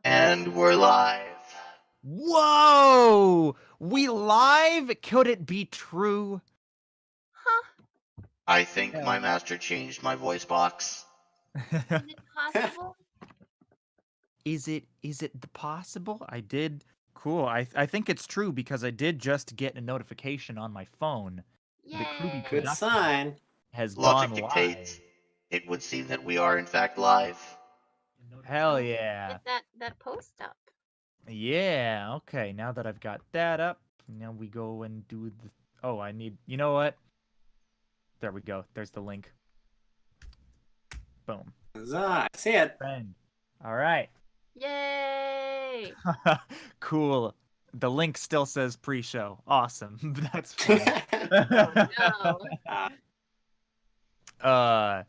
And we're live. Whoa! We live? Could it be true? Huh? I think my master changed my voice box. Is it possible? Is it possible? I did. Cool. I think it's true because I did just get a notification on my phone. Yay! The Kruby Good production sign. has Logic gone dictates. live. It would seem that we are in fact live. Hell yeah. Get that post up. Yeah. Okay. Now that I've got that up, now we go and do the. Oh, I need. You know what? There we go. There's the link. Boom. Huzzah, I see it. Friend. All right. Yay! Cool. The link still says pre-show. Awesome. That's fine. Oh, no.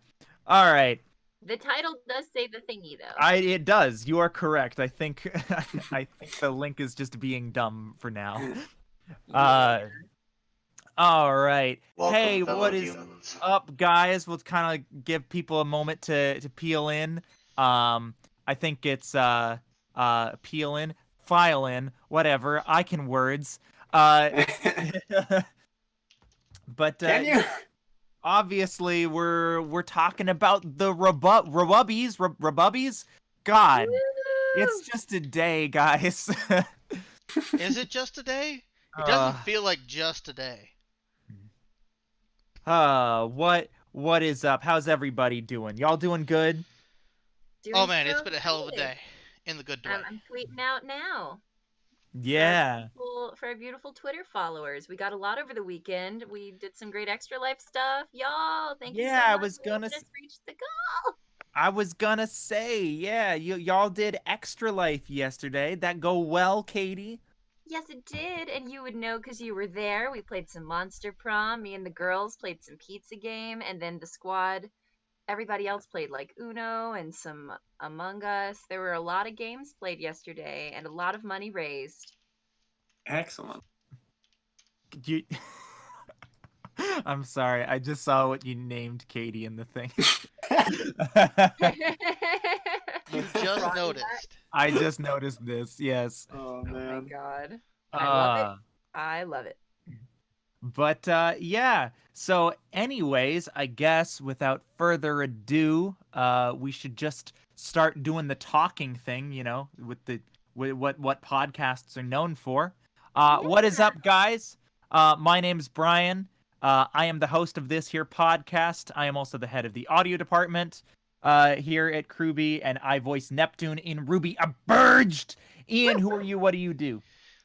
All right. The title does say the thingy though. It does. You are correct. I think I think the link is just being dumb for now. All right. Welcome, hey, fellow what is humans. up, guys? We'll kind of give people a moment to peel in. I think it's peel in, file in, whatever. I can words. But Can you? obviously we're talking about the RWBYs. God, it's just a day, guys. Is it just a day? It doesn't feel like just a day. What is up? How's everybody doing? Y'all doing good? Doing Oh man, so it's been a hell of a good. day. In the good way. I'm tweeting out now. Yeah. For our beautiful Twitter followers. We got a lot over the weekend. We did some great Extra Life stuff. Y'all, thank you so Yeah, I much. was We gonna just reached the goal. I was gonna say, yeah, y'all did Extra Life yesterday. That go well, Katie? Yes, it did, and you would know because you were there. We played some Monster Prom. Me and the girls played some Pizza Game, and then the squad, everybody else played like Uno and some Among Us. There were a lot of games played yesterday, and a lot of money raised. Excellent. You... I'm sorry, I just saw what you named Katie in the thing. You just Brought me noticed. I just noticed this, yes. Oh Oh my man. god. I love it. I love it. But yeah, so anyways, I guess without further ado, we should just start doing the talking thing, you know, with what podcasts are known for. What is up, guys? My name's Brian. I am the host of this here podcast. I am also the head of the audio department here at RWBY, and I voice Neptune in RWBY Aburged. Ian, who are you? What do you do?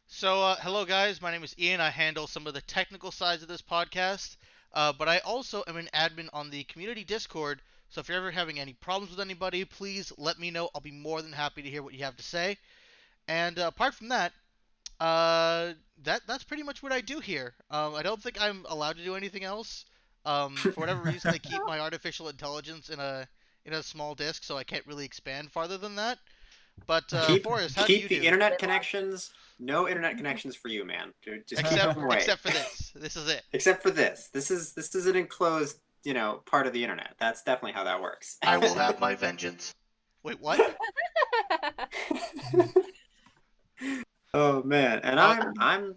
So, hello guys, my name is Ian. I handle some of the technical sides of this podcast, but I also am an admin on the community Discord, so if you're ever having any problems with anybody, please let me know. I'll be more than happy to hear what you have to say. And apart from that, that's pretty much what I do here. I don't think I'm allowed to do anything else. For whatever reason, they keep my artificial intelligence in a small disk, so I can't really expand farther than that. But Forrest, how do you Keep the do? internet connections. No internet connections for you, man. Just keep them away. Except for this. This is it. Except for this. This is an enclosed, part of the internet. That's definitely how that works. I will have my vengeance. Wait, what? Oh man, and I'm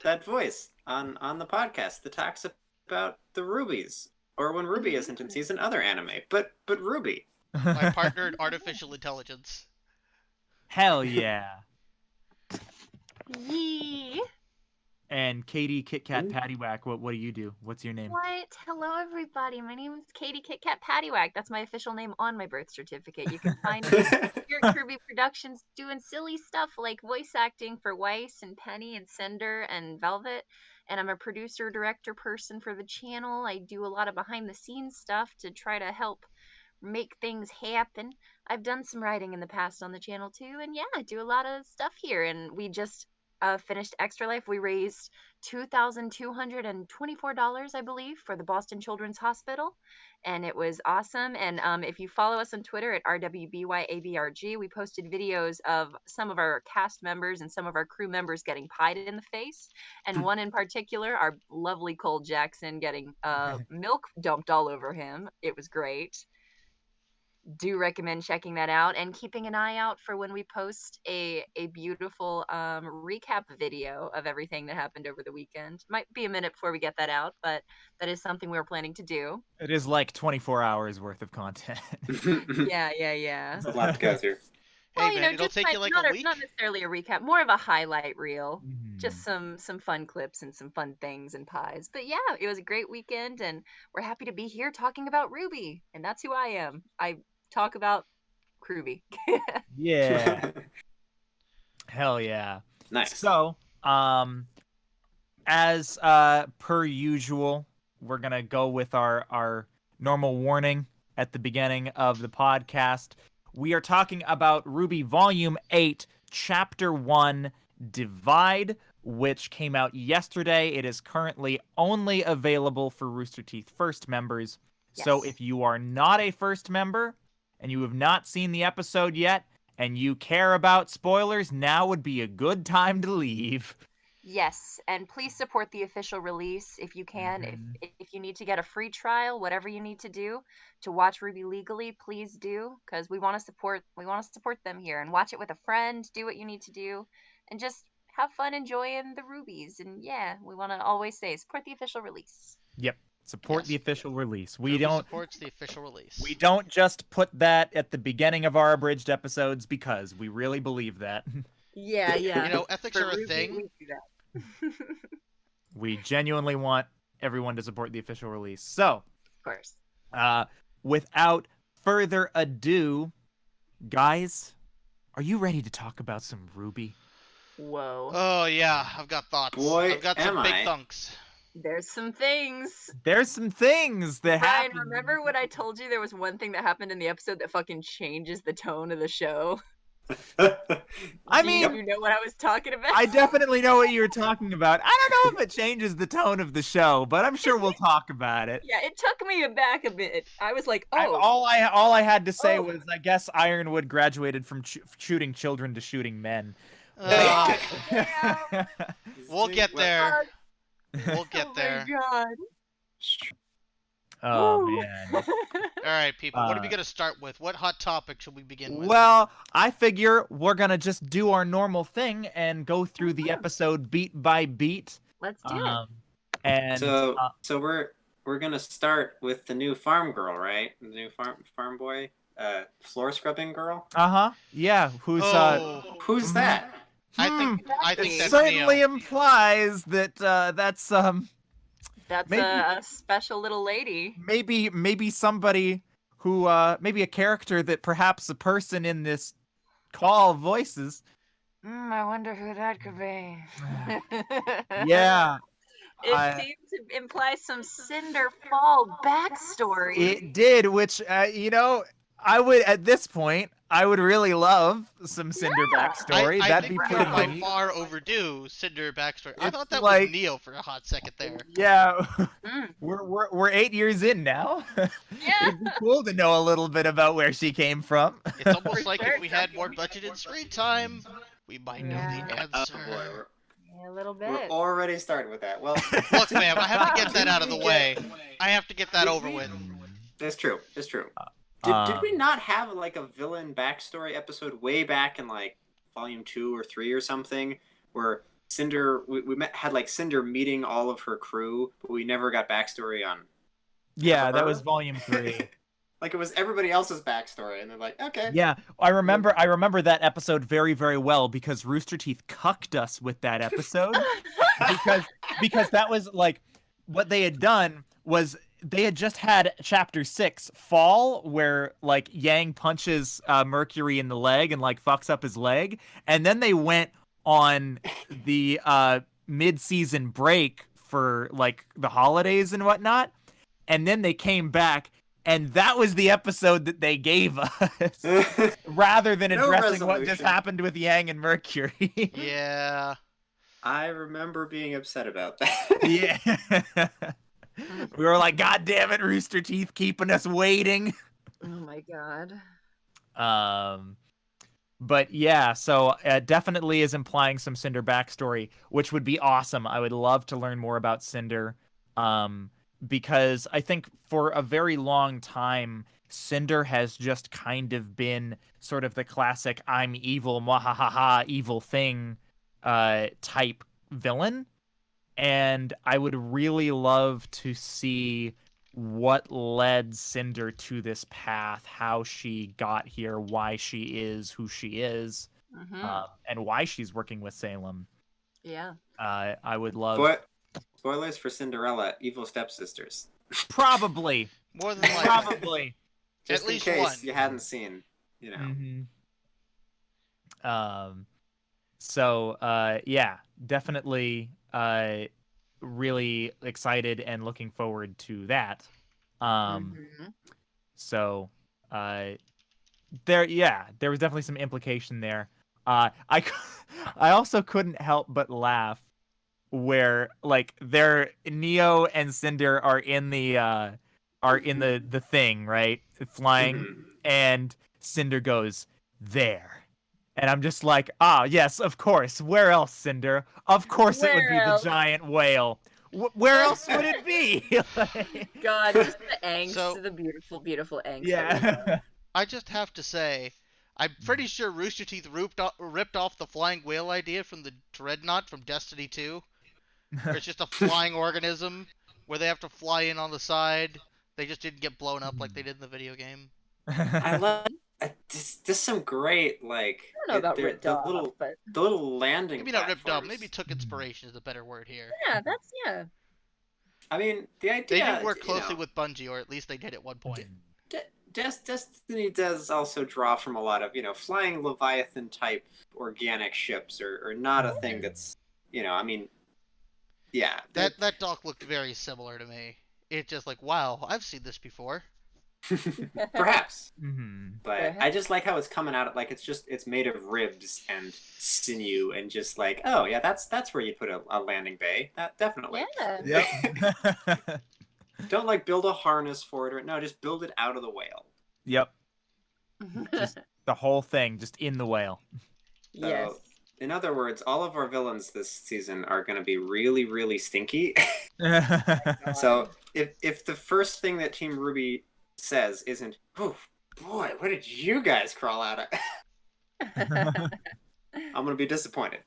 that voice on the podcast that talks about the RWBYs, or when RWBY isn't in season, other anime, but RWBY. My partner in artificial intelligence. Hell yeah. Yee. And Katie Kit Kat Paddywhack, what do you do? What's your name? What? Hello, everybody. My name is Katie Kit Kat Paddywhack. That's my official name on my birth certificate. You can find me here at RWBY Productions doing silly stuff like voice acting for Weiss and Penny and Cinder and Velvet. And I'm a producer, director person for the channel. I do a lot of behind-the-scenes stuff to try to help make things happen. I've done some writing in the past on the channel too, and yeah, I do a lot of stuff here. And we just finished Extra Life. We raised $2,224, I believe, for the Boston Children's Hospital, and it was awesome. And if you follow us on Twitter at RWBYABRG, we posted videos of some of our cast members and some of our crew members getting pied in the face, and one in particular, our lovely Cole Jackson, getting milk dumped all over him. It was great. do recommend checking that out and keeping an eye out for when we post a beautiful recap video of everything that happened over the weekend. Might be a minute before we get that out, but that is something we're planning to do. It is like 24 hours worth of content. Yeah. It's a lot to go through. Hey, Well, man, it'll just take you like not a week. not necessarily a recap, more of a highlight reel. Mhm. Just some fun clips and some fun things and pies. But yeah, it was a great weekend, and we're happy to be here talking about RWBY, and that's who I am. I talk about RWBY. Yeah. Hell yeah. Nice. So, as per usual, we're gonna go with our normal warning at the beginning of the podcast. We are talking about RWBY Volume 8, Chapter 1, Divide, which came out yesterday. It is currently only available for Rooster Teeth First members. So Yes. if you are not a First member and you have not seen the episode yet and you care about spoilers, now would be a good time to leave. Yes, and please support the official release if you can. Mhm. If you need to get a free trial, whatever you need to do to watch RWBY legally, please do, because we want to support them here, and watch it with a friend. Do what you need to do, and just have fun enjoying the RWBYs. And yeah, we want to always say support the official release. Yep. Support Yes. the official release. RWBY supports the official release. We don't just put that at the beginning of our abridged episodes because we really believe that. Yeah. You know, ethics For are a RWBY, thing. we do that. We genuinely want everyone to support the official release. So, Of course. without further ado, guys, are you ready to talk about some RWBY? Whoa. Oh yeah, I've got thoughts. Boy, I've got some am big I. thunks. There's some things. There's some things that Brian, happen. remember when I told you there was one thing that happened in the episode that fucking changes the tone of the show? I Do mean, you know what I was talking about? I definitely know what you're talking about. I don't know if it changes the tone of the show, but I'm sure we'll talk about it. Yeah, it took me aback a bit. I was like, I- oh, all I had to say Oh. was, I guess Ironwood graduated from shooting children to shooting men. yeah. We'll get there. We'll Oh get there. my god. Oh Woo. man. All right, people. What are we Uh, gonna start with? What hot topic should we begin with? Well, I figure we're gonna just do our normal thing and go through the episode beat by beat. Let's do it. And So we're gonna start with the new farm girl, right? The new farm boy, floor scrubbing girl. yeah, who's Oh, Who's Mhm. that? I think it that's certainly Neo. implies that that's That's maybe- a special little lady. maybe somebody who maybe a character that perhaps a person in this call voices. I wonder who that could be. Yeah, It I- seemed to imply some Cinder Fall backstory. it did, which I would at this point I would really love some Cinder backstory. I That'd think be we're pretty by neat. far overdue Cinder backstory. I It's thought that like- was Neo for a hot second there. Yeah, Mm. we're 8 years in now. Yeah. It'd be cool to know a little bit about where she came from. It's almost For like sure, if we had more budgeted screen time, we might know the Yeah. Oh answer. boy, Yeah, a little we're bit. already starting with that. Well, Look, ma'am, I have to get that out of the way. I have to get that over with. that's true. That's true. Did we Um, not have like a villain backstory episode way back in like volume 2 or 3 or something, where Cinder had like Cinder meeting all of her crew, but we never got backstory on. Yeah, that her? was volume 3. Like it was everybody else's backstory, and they're like, okay. Yeah, I remember that episode very, very well because Rooster Teeth cucked us with that episode because that was like what they had done was they had just had chapter 6 Fall, where like Yang punches Mercury in the leg and like fucks up his leg, and then they went on the mid-season break for like the holidays and whatnot, and then they came back. And that was the episode that they gave us, rather than No addressing what just resolution. happened with Yang and Mercury. Yeah. I remember being upset about that. Yeah. We were like, God damn it, Rooster Teeth, keeping us waiting. Oh my god. But yeah, so it definitely is implying some Cinder backstory, which would be awesome. I would love to learn more about Cinder. because I think for a very long time, Cinder has just kind of been sort of the classic "I'm evil, mwahaha, evil thing" type villain, and I would really love to see what led Cinder to this path, how she got here, why she is who she is, and why she's working with Salem. Yeah. I would love. Spoilers for Cinderella: evil stepsisters. Probably. More than likely. Probably. Just At in least case one. you hadn't seen, you know. So yeah, definitely really excited and looking forward to that. So there was definitely some implication there. I also couldn't help but laugh where like Neo and Cinder are in the thing, right? Flying, and Cinder goes, "There." And I'm just like, yes, of course. Where else, Cinder? Of course it would be the giant whale. Where else would it be? God, just the angst, So- the beautiful, beautiful angst. Yeah. I just have to say, I'm pretty sure Rooster Teeth ripped off the flying whale idea from the Dreadnought from Destiny 2. Where it's just a flying organism where they have to fly in on the side. They just didn't get blown up like they did in the video game. I love there's some great like I don't know about ripped the off, but little landing. Maybe not ripped off. platforms. Maybe took inspiration is a better word here. yeah. I mean, the idea. They did work closely with Bungie, or at least they did at one point. Destiny does also draw from a lot of flying Leviathan type organic ships are not a thing that's I mean. Yeah. That dock looked very similar to me. It's just like, wow, I've seen this before. Perhaps. But I just like how it's coming out like it's made of ribs and sinew and just like, oh yeah, that's where you put a landing bay. That definitely. Yeah. Yep. Don't like build a harness for it no, just build it out of the whale. Yep. Just the whole thing, just in the whale. Yes. In other words, all of our villains this season are going to be really, really stinky. So if the first thing that Team RWBY says isn't, oh boy, what did you guys crawl out of? I'm going to be disappointed.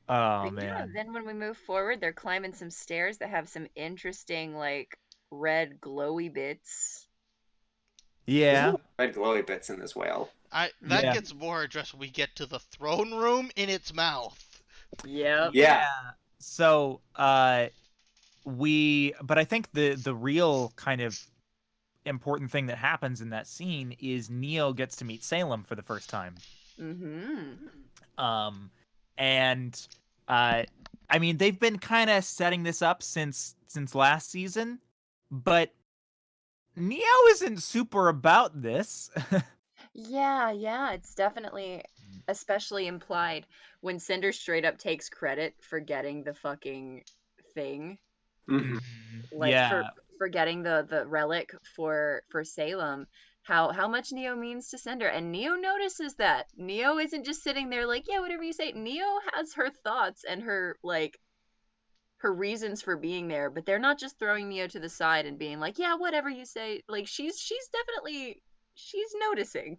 Oh But man. yeah, then when we move forward, they're climbing some stairs that have some interesting like red glowy bits. Yeah. Red glowy bits in this whale. That gets more addressed when we get to the throne room in its mouth. Yep. Yeah. So but I think the real kind of important thing that happens in that scene is Neo gets to meet Salem for the first time. And I mean, they've been kind of setting this up since last season, but Neo isn't super about this. Yeah, it's definitely especially implied when Cinder straight up takes credit for getting the fucking thing. Like for getting the relic for Salem. How much Neo means to Cinder, and Neo notices that. Neo isn't just sitting there like, yeah, whatever you say. Neo has her thoughts and her reasons for being there, but they're not just throwing Neo to the side and being like, yeah, whatever you say. Like she's definitely noticing.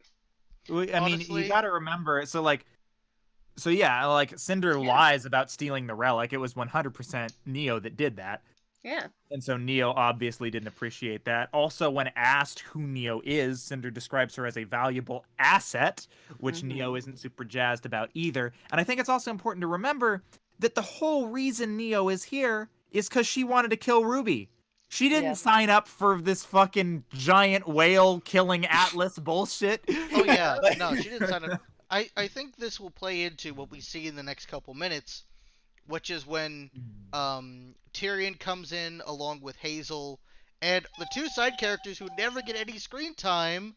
I mean, you got to remember. So yeah, like Cinder lies about stealing the relic. It was 100% Neo that did that. Yeah. And so Neo obviously didn't appreciate that. Also, when asked who Neo is, Cinder describes her as a valuable asset, which Neo isn't super jazzed about either. And I think it's also important to remember that the whole reason Neo is here is because she wanted to kill RWBY. She didn't sign up for this fucking giant whale killing Atlas bullshit. Oh yeah, no, she didn't sign up. I think this will play into what we see in the next couple minutes, which is when Tyrion comes in along with Hazel and the two side characters who never get any screen time,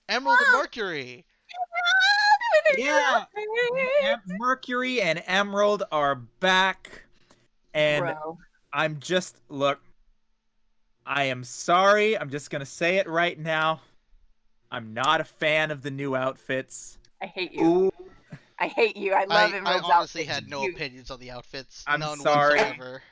Emerald and Mercury. Yeah, Mercury and Emerald are back, and I am sorry. I'm just gonna say it right now. I'm not a fan of the new outfits. I hate you. Ooh. I hate you. I love Emerald's I honestly outfit. had no opinions on the outfits. I'm None sorry. whatsoever.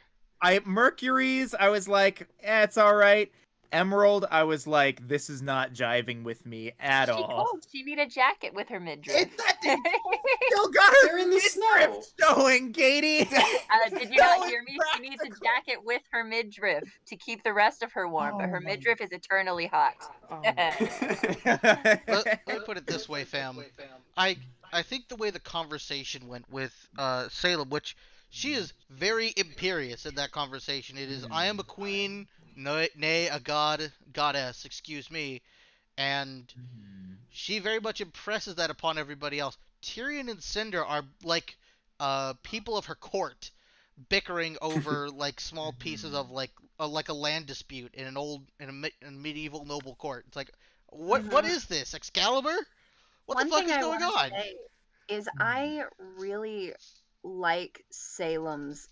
Mercury's, I was like, it's all right. Emerald, I was like, this is not jiving with me at She all. told she need a jacket with her midriff. Still got her They're in the snow. midriff showing, Katie. Did you not hear me? She needs a jacket with her midriff to keep the rest of her warm, but her midriff is eternally hot. Let me put it this way, fam. I think the way the conversation went with Salem, which she is very imperious in that conversation. It is, I am a queen, nay, a goddess, excuse me, and she very much impresses that upon everybody else. Tyrion and Cinder are like people of her court, bickering over like small pieces of like a land dispute in a medieval noble court. It's like, what is this, Excalibur? What the fuck is going on? Say is I really like Salem's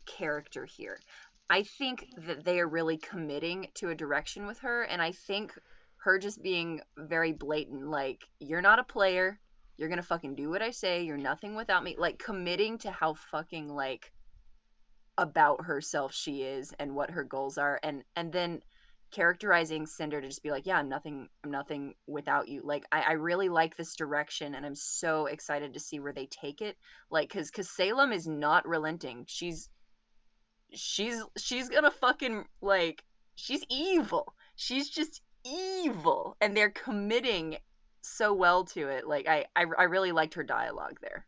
character here. I think that they are really committing to a direction with her, and I think her just being very blatant, like, you're not a player, you're gonna fucking do what I say, you're nothing without me, like, committing to how fucking, like, about herself she is and what her goals are, and then characterizing Cinder to just be like, yeah, I'm nothing without you. Like, I really like this direction, and I'm so excited to see where they take it. Like, cause Salem is not relenting. She's gonna fucking, like, she's evil. She's just evil, and they're committing so well to it. Like, I really liked her dialogue there.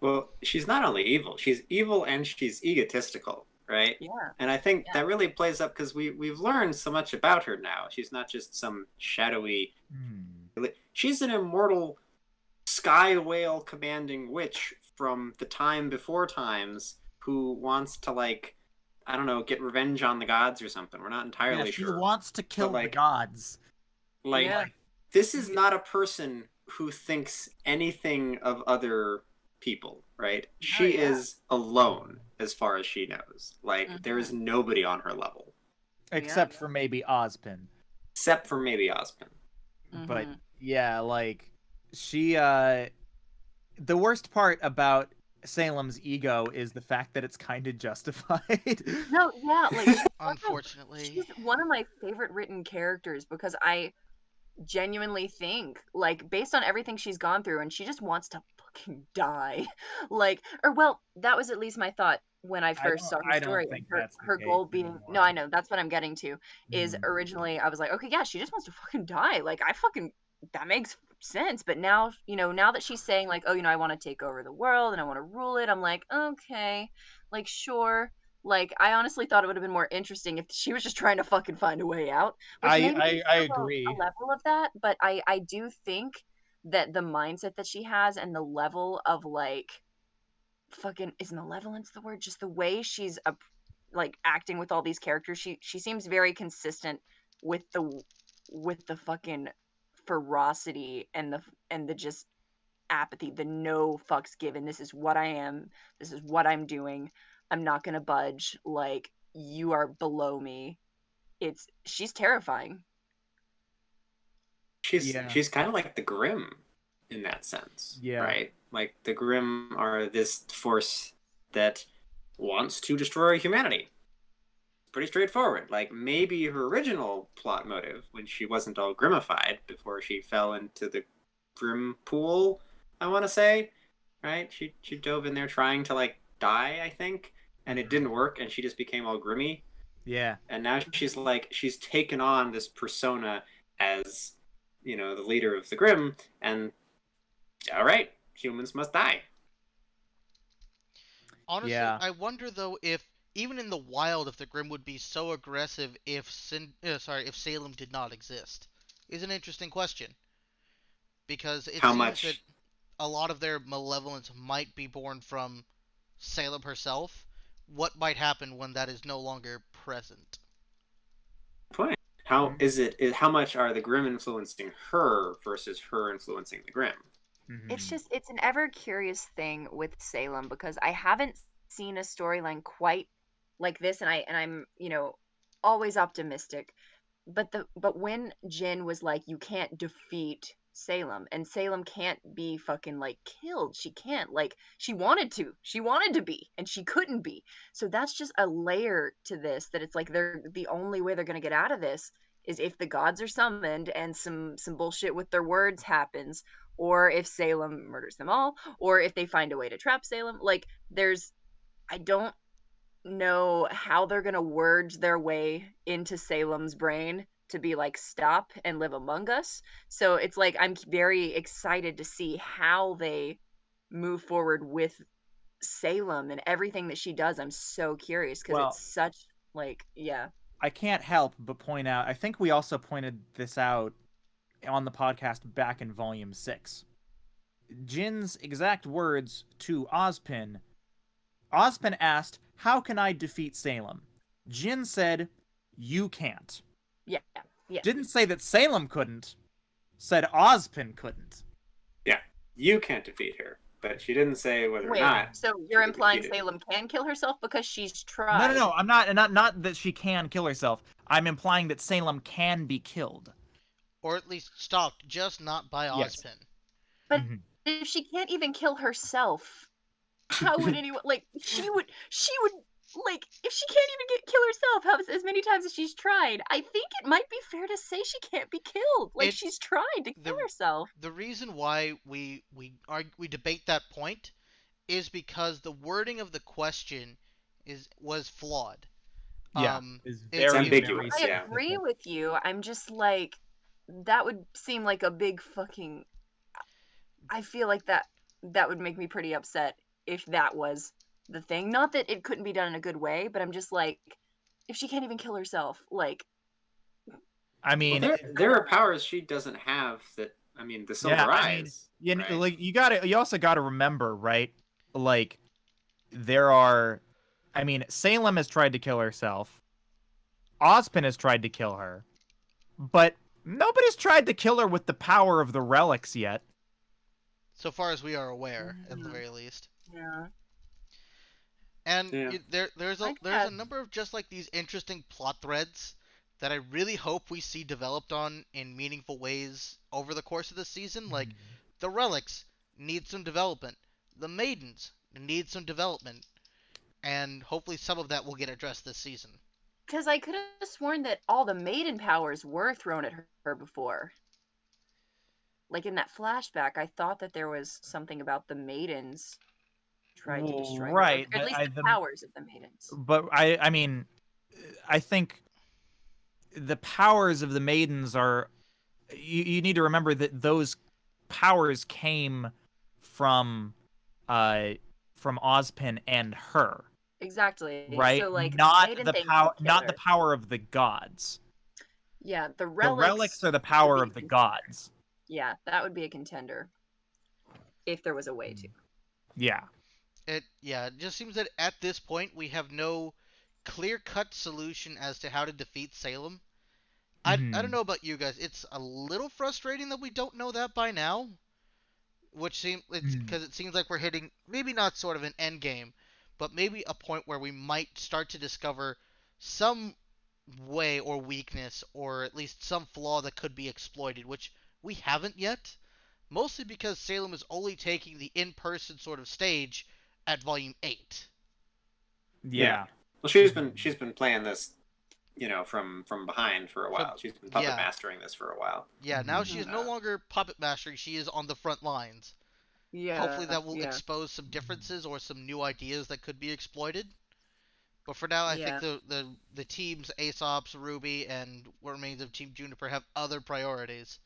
Well, she's not only evil, she's evil and she's egotistical, right? Yeah. And I think that really plays up because we've learned so much about her now. She's not just some shadowy... She's an immortal sky whale commanding witch from the time before times who wants to, like, I don't know, get revenge on the gods or something. We're not entirely sure. She wants to kill the gods. Like, this is not a person who thinks anything of other people, right? She is alone as far as she knows. Like, there is nobody on her level. Except for maybe Ozpin. But, yeah, like, she, the worst part about Salem's ego is the fact that it's kind of justified. No, yeah, like, unfortunately, she's one of my favorite written characters because I genuinely think, like, based on everything she's gone through, and she just wants to fucking die. Like, or, well, that was at least my thought when I first saw her story. Her goal being, no, I know, that's what I'm getting to, is originally I was like, okay, yeah, she just wants to fucking die. Like, that makes sense. But now, now that she's saying, like, oh, I want to take over the world and I want to rule it, I'm like, okay, like, sure. Like, I honestly thought it would have been more interesting if she was just trying to fucking find a way out. I agree. A level of that, but I do think that the mindset that she has and the level of, like, fucking, is malevolence the word? Just the way she's like acting with all these characters, she seems very consistent with the fucking ferocity and the just apathy, the no fucks given. This is what I am. This is what I'm doing. I'm not gonna budge. Like, you are below me. She's terrifying. She's kind of like the Grimm in that sense, right? Like, the Grimm are this force that wants to destroy humanity. Pretty straightforward. Like, maybe her original plot motive, when she wasn't all Grimmified before she fell into the Grimm pool, I want to say, right? She dove in there trying to, like, die, I think, and it didn't work, and she just became all Grimmy. Yeah. And now she's taken on this persona as, the leader of the Grimm, and all right, humans must die. Honestly, I wonder though if even in the wild, if the Grimm would be so aggressive if Salem did not exist, is an interesting question. Because it seems that a lot of their malevolence might be born from Salem herself. What might happen when that is no longer present? Point. How much are the Grimm influencing her versus her influencing the Grimm? It's an ever curious thing with Salem because I haven't seen a storyline quite like this, and I'm always optimistic, but when Jin was like, you can't defeat Salem, and Salem can't be fucking like killed. She can't, like, she wanted to be, and she couldn't be. So that's just a layer to this, that it's like they're the only way they're gonna get out of this is if the gods are summoned and some bullshit with their words happens, or if Salem murders them all, or if they find a way to trap Salem. Like, I don't know how they're gonna word their way into Salem's brain to be like, stop and live among us. So it's like I'm very excited to see how they move forward with Salem and everything that she does. I'm so curious because Well, it's such, like, yeah. I can't help but point out, I think we also pointed this out on the podcast back in Volume 6. Jin's exact words to Ozpin. Ozpin asked, how can I defeat Salem? Jin said, you can't. Yeah. Didn't say that Salem couldn't. Said Ozpin couldn't. Yeah, you can't defeat her. But she didn't say whether Wait, or not. so you're she could implying defeat it. Salem can kill herself because she's tried? No. I'm not that she can kill herself. I'm implying that Salem can be killed. Or at least stopped, just not by Yes. Ozpin. But if she can't even kill herself, how would anyone, like, she would like, if she can't even kill herself as many times as she's tried, I think it might be fair to say she can't be killed. Like, she's tried to kill herself. The reason why we debate that point is because the wording of the question was flawed. Yeah, it's ambiguous. I agree with you. I'm just like, that would seem like a big fucking, I feel like that would make me pretty upset if that was the thing. Not that it couldn't be done in a good way, but I'm just like, if she can't even kill herself, like, I mean, well, there are powers she doesn't have that. I mean, the silver eyes. I mean, right? like, you also got to remember, right? Like, there are, I mean, Salem has tried to kill herself. Ozpin has tried to kill her, but nobody's tried to kill her with the power of the relics yet. So far as we are aware, at the very least. Yeah. And there's a number of just like these interesting plot threads that I really hope we see developed on in meaningful ways over the course of the season. Like, the relics need some development. The maidens need some development. And hopefully some of that will get addressed this season. Because I could have sworn that all the maiden powers were thrown at her before. Like, in that flashback, I thought that there was something about the maidens tried to destroy her. Right, Or at least the powers of the maidens. But I mean, I think the powers of the maidens are, you need to remember that those powers came from Ozpin and her. Exactly. Right? So, like, not the power of the gods. Yeah, the relics are the power of the gods. Yeah, that would be a contender if there was a way to. Yeah. It just seems that at this point we have no clear-cut solution as to how to defeat Salem. I don't know about you guys. It's a little frustrating that we don't know that by now. Which because it seems like we're hitting maybe not sort of an end game, but maybe a point where we might start to discover some way or weakness, or at least some flaw that could be exploited, which we haven't yet. Mostly because Salem is only taking the in-person sort of stage at Volume 8. Yeah. Well, she's been playing this, from behind for a while. She's been puppet mastering this for a while. Yeah, now she is no longer puppet mastering. She is on the front lines. Yeah. Hopefully that will expose some differences or some new ideas that could be exploited. But for now, I think the teams Aesop's, RWBY, and what remains of Team Juniper have other priorities.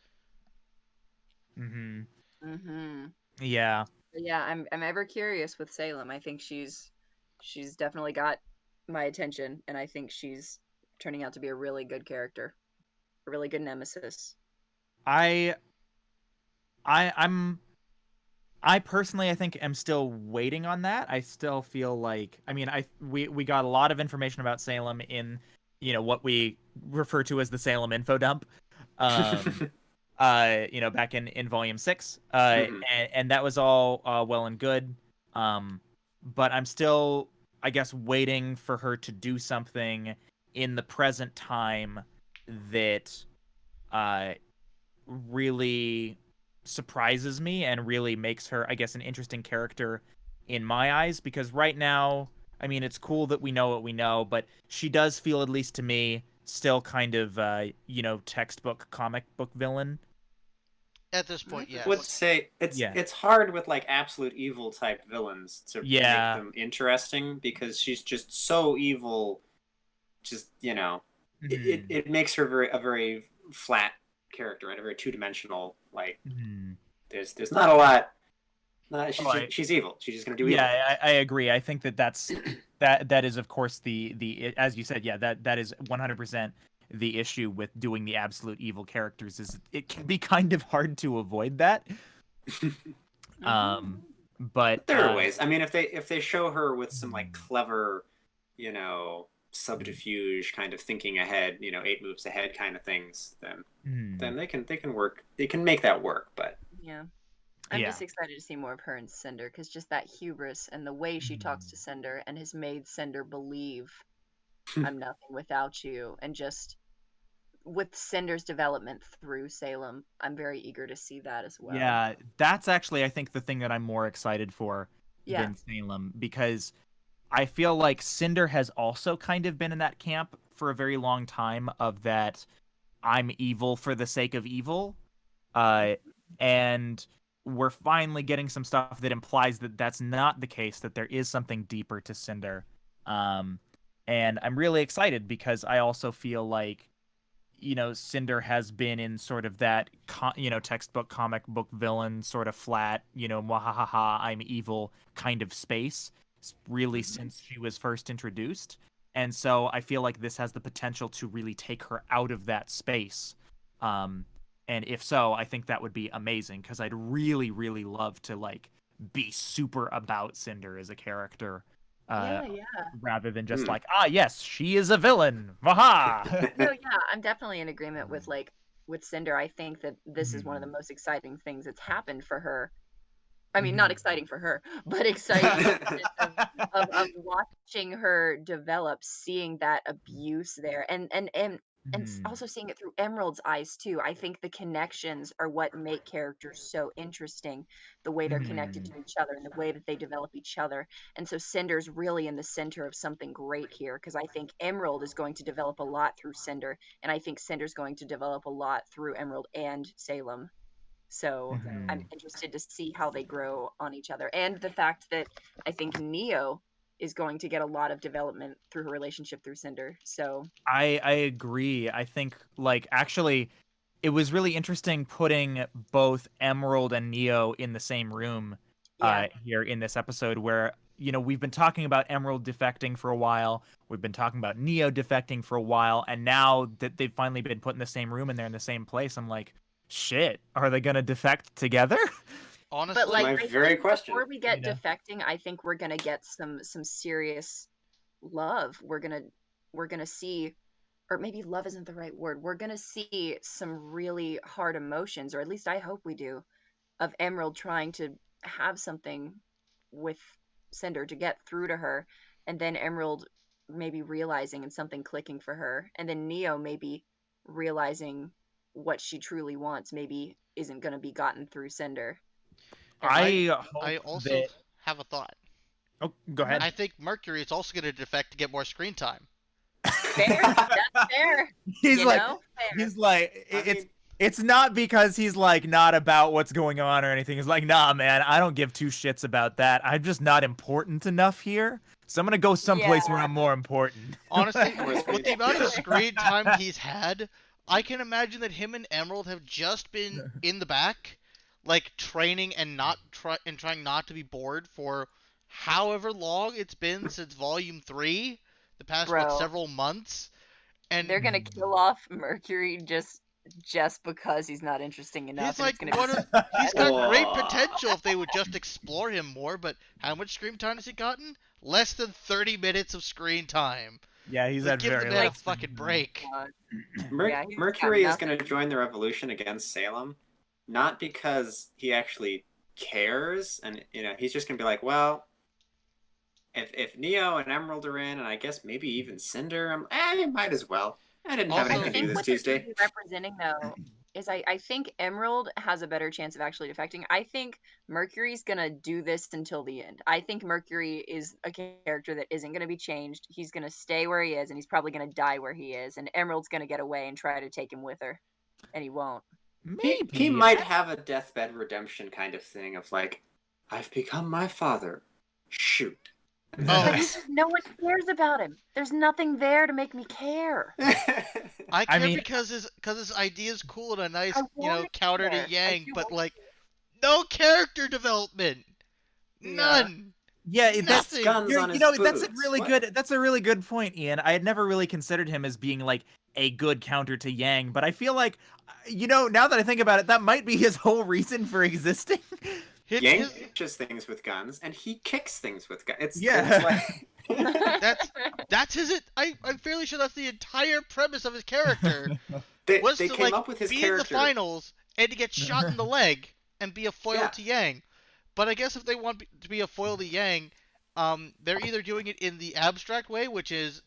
Yeah. Yeah, I'm ever curious with Salem. I think she's definitely got my attention, and I think she's turning out to be a really good character, a really good nemesis. I personally, I think, am still waiting on that. I still feel like, I mean, we got a lot of information about Salem in, what we refer to as the Salem info dump, back in Volume 6, and that was all well and good, but I'm still, I guess, waiting for her to do something in the present time that really surprises me and really makes her, I guess, an interesting character in my eyes. Because right now, I mean, it's cool that we know what we know, but she does feel, at least to me, still kind of, textbook comic book villain. At this point, I yes. would say it's hard with like absolute evil type villains to make them interesting, because she's just so evil. Just it makes her a very flat character and a very two-dimensional. Like there's not a lot. She's evil. She's just gonna do evil. Yeah, I agree. I think that's that is, of course, the as you said, that is 100% the issue with doing the absolute evil characters, is it can be kind of hard to avoid that. But there are ways. I mean, if they show her with some like clever, subterfuge kind of thinking ahead, 8 moves ahead kind of things, then they can work. They can make that work. But yeah. I'm just excited to see more of her and Cinder, because just that hubris and the way she talks to Cinder and has made Cinder believe I'm nothing without you, and just with Cinder's development through Salem, I'm very eager to see that as well. Yeah, that's actually, I think, the thing that I'm more excited for than Salem, because I feel like Cinder has also kind of been in that camp for a very long time, of that I'm evil for the sake of evil, and we're finally getting some stuff that implies that that's not the case, that there is something deeper to Cinder. And I'm really excited, because I also feel like, Cinder has been in sort of that, textbook comic book villain sort of flat, mwahaha, I'm evil kind of space, really since she was first introduced. And so I feel like this has the potential to really take her out of that space. And if so, I think that would be amazing, because I'd really, really love to like be super about Cinder as a character. Rather than just like, yes, she is a villain. Vaha! No, yeah, I'm definitely in agreement with Cinder. I think that this is one of the most exciting things that's happened for her. I mean, not exciting for her, but exciting of watching her develop, seeing that abuse there, and also seeing it through Emerald's eyes too. I think the connections are what make characters so interesting, the way they're connected to each other and the way that they develop each other. And so Cinder's really in the center of something great here, because I think Emerald is going to develop a lot through Cinder, and I think Cinder's going to develop a lot through Emerald and Salem. So I'm interested to see how they grow on each other. And the fact that I think Neo is going to get a lot of development through her relationship through Cinder. So I agree. I think, like, actually, it was really interesting putting both Emerald and Neo in the same room here in this episode, where, we've been talking about Emerald defecting for a while. We've been talking about Neo defecting for a while. And now that they've finally been put in the same room and they're in the same place, I'm like, shit, are they gonna defect together? Honestly, but like, my very question. Before we get defecting, I think we're gonna get some serious love. We're gonna see, or maybe love isn't the right word. We're gonna see some really hard emotions, or at least I hope we do, of Emerald trying to have something with Cinder to get through to her, and then Emerald maybe realizing and something clicking for her, and then Neo maybe realizing what she truly wants maybe isn't going to be gotten through Cinder. I also have a thought. Oh, go ahead. I think Mercury is also going to defect to get more screen time. Fair. That's fair. He's it's not because he's like not about what's going on or anything. He's like, nah, man, I don't give two shits about that. I'm just not important enough here. So I'm going to go someplace where I'm more important. Honestly, with the amount of screen time he's had, I can imagine that him and Emerald have just been in the back, like training and trying not to be bored for however long it's been since Volume 3, the past several months, and they're gonna kill off Mercury just because he's not interesting enough. He's like he's got great potential if they would just explore him more. But how much screen time has he gotten? Less than 30 minutes of screen time. Yeah, he's had very give the man a fucking break. Mercury is going to join the revolution against Salem, not because he actually cares, and he's just going to be like, well, if Neo and Emerald are in, and I guess maybe even Cinder, I might as well. I didn't Also- have I anything to do think this what they're Tuesday. really representing though is I think Emerald has a better chance of actually defecting. I think Mercury's gonna do this until the end. I think Mercury is a character that isn't gonna be changed. He's gonna stay where he is, and he's probably gonna die where he is. And Emerald's gonna get away and try to take him with her, and he won't. Maybe He might have a deathbed redemption kind of thing of like, I've become my father. Shoot. Oh. But no one cares about him. There's nothing there to make me care. I care mean- because his idea is cool and a nice, I want it counter there. to Yang, do but want like, no character development. Yeah. None. Yeah, that's Nothing. Guns on his that's a boots. really What? good. That's a really good point, Ian. I had never really considered him as being like a good counter to Yang, but I feel like, now that I think about it, that might be his whole reason for existing. Yang His- punches things with guns, and he kicks things with guns. Yeah. It's like, that's his. I'm fairly sure that's the entire premise of his character. they Was they to came like up with his be character. in the finals and to get shot in the leg and be a foil Yeah. to Yang. But I guess if they want to be a foil to Yang, they're either doing it in the abstract way, which is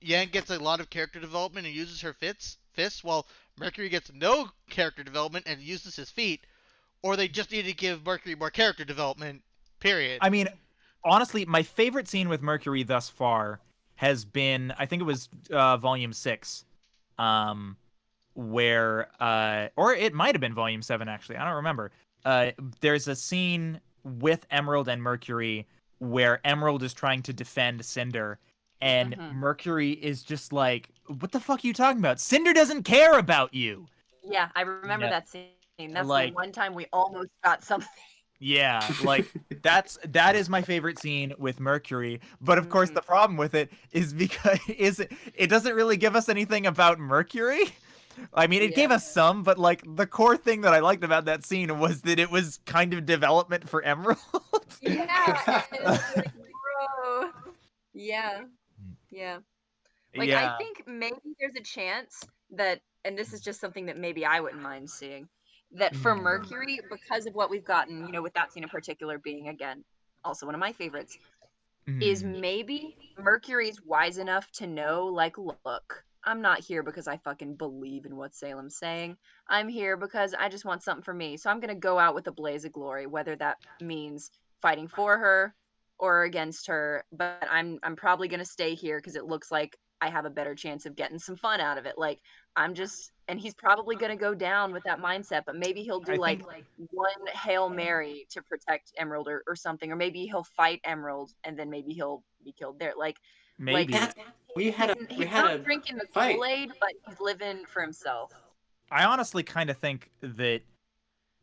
Yang gets a lot of character development and uses her fists, while Mercury gets no character development and uses his feet, or they just need to give Mercury more character development. Period. I mean, honestly, my favorite scene with Mercury thus far has been, I think it was Volume 6, where, or it might have been Volume 7, actually. I don't remember. There's a scene with Emerald and Mercury where Emerald is trying to defend Cinder, and Mhm. Mercury is just like, what the fuck are you talking about? Cinder doesn't care about you! Yeah, I remember Yeah. that scene. That's Like- the one time we almost got something. Yeah, like that is my favorite scene with Mercury. But of course, Mhm. the problem with it is because it doesn't really give us anything about Mercury. I mean, it gave Yeah. us some, but like the core thing that I liked about that scene was that it was kind of development for Emerald. Yeah. and it's like, bro. Yeah. Yeah. Like, yeah. I think maybe there's a chance that, and this is just something that maybe I wouldn't mind seeing, that for Mhm. Mercury, because of what we've gotten, with that scene in particular being, again, also one of my favorites, is Mhm. maybe Mercury's wise enough to know, like, look, I'm not here because I fucking believe in what Salem's saying. I'm here because I just want something for me. So I'm going to go out with a blaze of glory, whether that means fighting for her or against her, but I'm probably going to stay here because it looks like I have a better chance of getting some fun out of it. Like, and he's probably going to go down with that mindset, but maybe he'll do I like think- one Hail Mary to protect Emerald or something, or maybe he'll fight Emerald and then maybe he'll be killed there. Like, Maybe. That- we had he's not a drinking the fight. Kool-Aid, but he's living for himself. I honestly kind of think that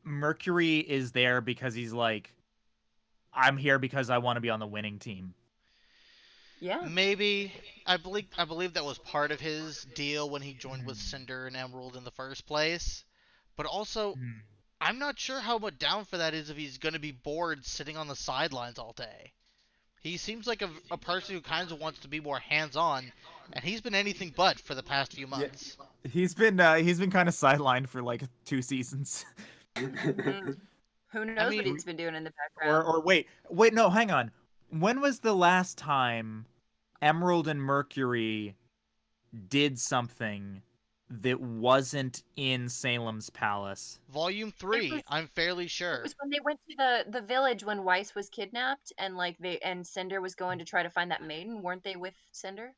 Mercury is there because he's like, I'm here because I want to be on the winning team. Yeah. Maybe. I believe that was part of his deal when he joined with Cinder and Emerald in the first place. But also, Hmm. I'm not sure how much down for that is if he's going to be bored sitting on the sidelines all day. He seems like a person who kind of wants to be more hands-on, and he's been anything but for the past few months. He's been kind of sidelined for like 2 seasons. Mm. Who knows mean- what he's been doing in the background? Or wait, no, hang on. When was the last time Emerald and Mercury did something that wasn't in Salem's palace? Volume 3, was- I'm fairly It sure. was when they went to the village when Weiss was kidnapped and and Cinder was going to try to find that maiden. Weren't they with Cinder?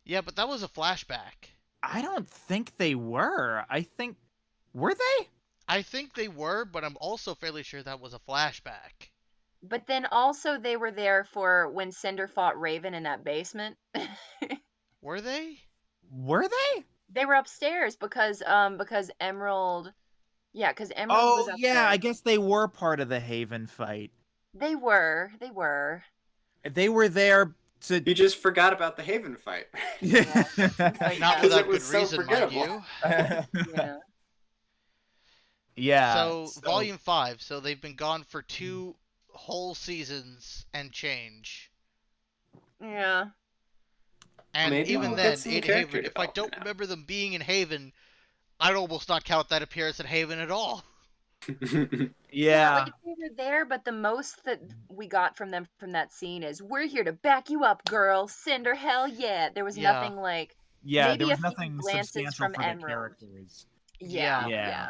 Yeah, but that was a flashback. I don't think they were. Were they? I think they were, but I'm also fairly sure that was a flashback. But then also they were there for when Cinder fought Raven in that basement. Were they? Were they? They were upstairs because Emerald, yeah, because Emerald was Oh, upstairs. yeah, I guess they were part of the Haven fight. They were. They were there to You just forgot about the Haven fight. Like Not that. Because without it was good so reason, mind forgettable. you. Yeah. yeah. So, Volume 5, so they've been gone for 2 whole seasons and change. Yeah. And Maybe even we'll then, get some in character Haven, if I don't development now. remember them being in Haven, I'd almost not count that appearance in Haven at all. yeah. Like they were there, but the most that we got from them from that scene is, "We're here to back you up, girl. Cinder, hell yeah." There was Yeah. nothing like Yeah, Maybe there a was few nothing glances substantial from for the Emerald. characters. Yeah. Yeah.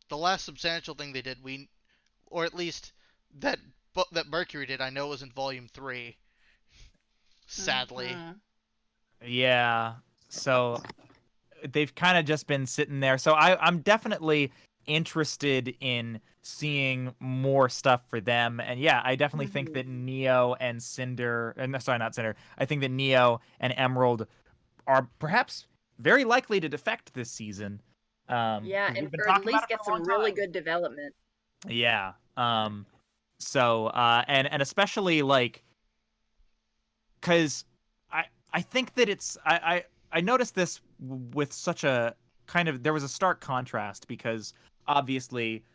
The last substantial thing they did, or at least that that Mercury did, I know was in Volume 3. Sadly. Mhm. Yeah. So they've kind of just been sitting there. So I'm definitely interested in seeing more stuff for them. And yeah, I definitely think that Neo and Cinder, sorry, not Cinder. I think that Neo and Emerald are perhaps very likely to defect this season. Yeah, 'Cause we've and been or at talking about least it for get a long some really time. good development. Yeah. So and especially like, because I think that I noticed this with such a kind of, there was a stark contrast because obviously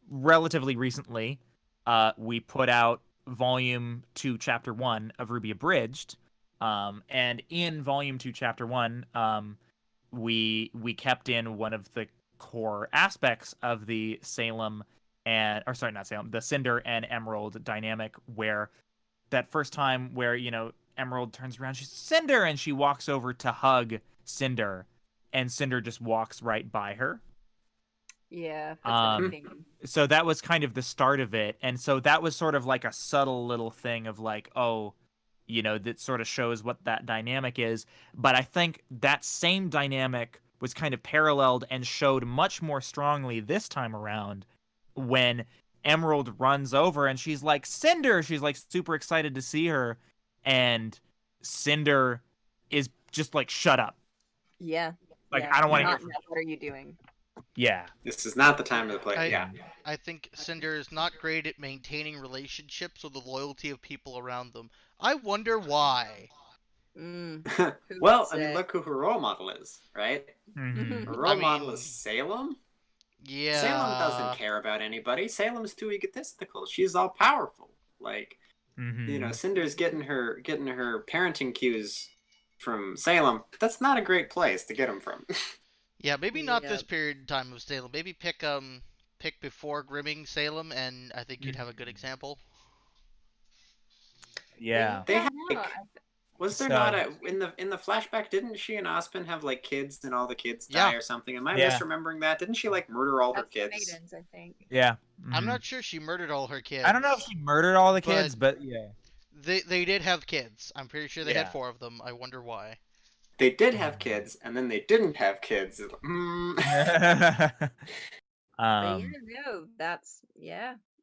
relatively recently we put out volume 2 chapter 1 of Ruby Abridged, and in volume 2 chapter 1 we kept in one of the core aspects of the Salem and, or sorry, not Salem, the Cinder and Emerald dynamic, where that first time where, you know, Emerald turns around, she's Cinder, and she walks over to hug Cinder, and Cinder just walks right by her. Yeah, that's been a thing. So that was kind of the start of it, and so that was sort of like a subtle little thing of like, oh, you know, that sort of shows what that dynamic is. But I think that same dynamic was kind of paralleled and showed much more strongly this time around when Emerald runs over and she's like, Cinder! She's like super excited to see her. And Cinder is just like, shut up. Yeah. Like, yeah. I don't want to hear Not from now, what are you doing? Yeah. This is not the time to play. Yeah. I think Cinder is not great at maintaining relationships or the loyalty of people around them. I wonder why. Well, I mean, look who her role model is, right? Mhm. Her role model is Salem. Yeah. Salem doesn't care about anybody. Salem's too egotistical. She's all powerful. Like, you know, Cinder's getting her parenting cues from Salem. That's not a great place to get them from. Yeah, maybe not this period in time of Salem. Maybe pick before Grimming Salem, and I think you'd have a good example. Yeah. They had like, was there So- not a in the flashback? Didn't she and Ozpin have like kids and all the kids die or something? Am I misremembering that? Didn't she like murder all her kids? The maidens, I think. Yeah. I'm not sure she murdered all her kids. I don't know if she murdered all the kids, but yeah. They did have kids. I'm pretty sure they had Yeah. 4 of them. I wonder why. They did have kids, and then they didn't have kids. That's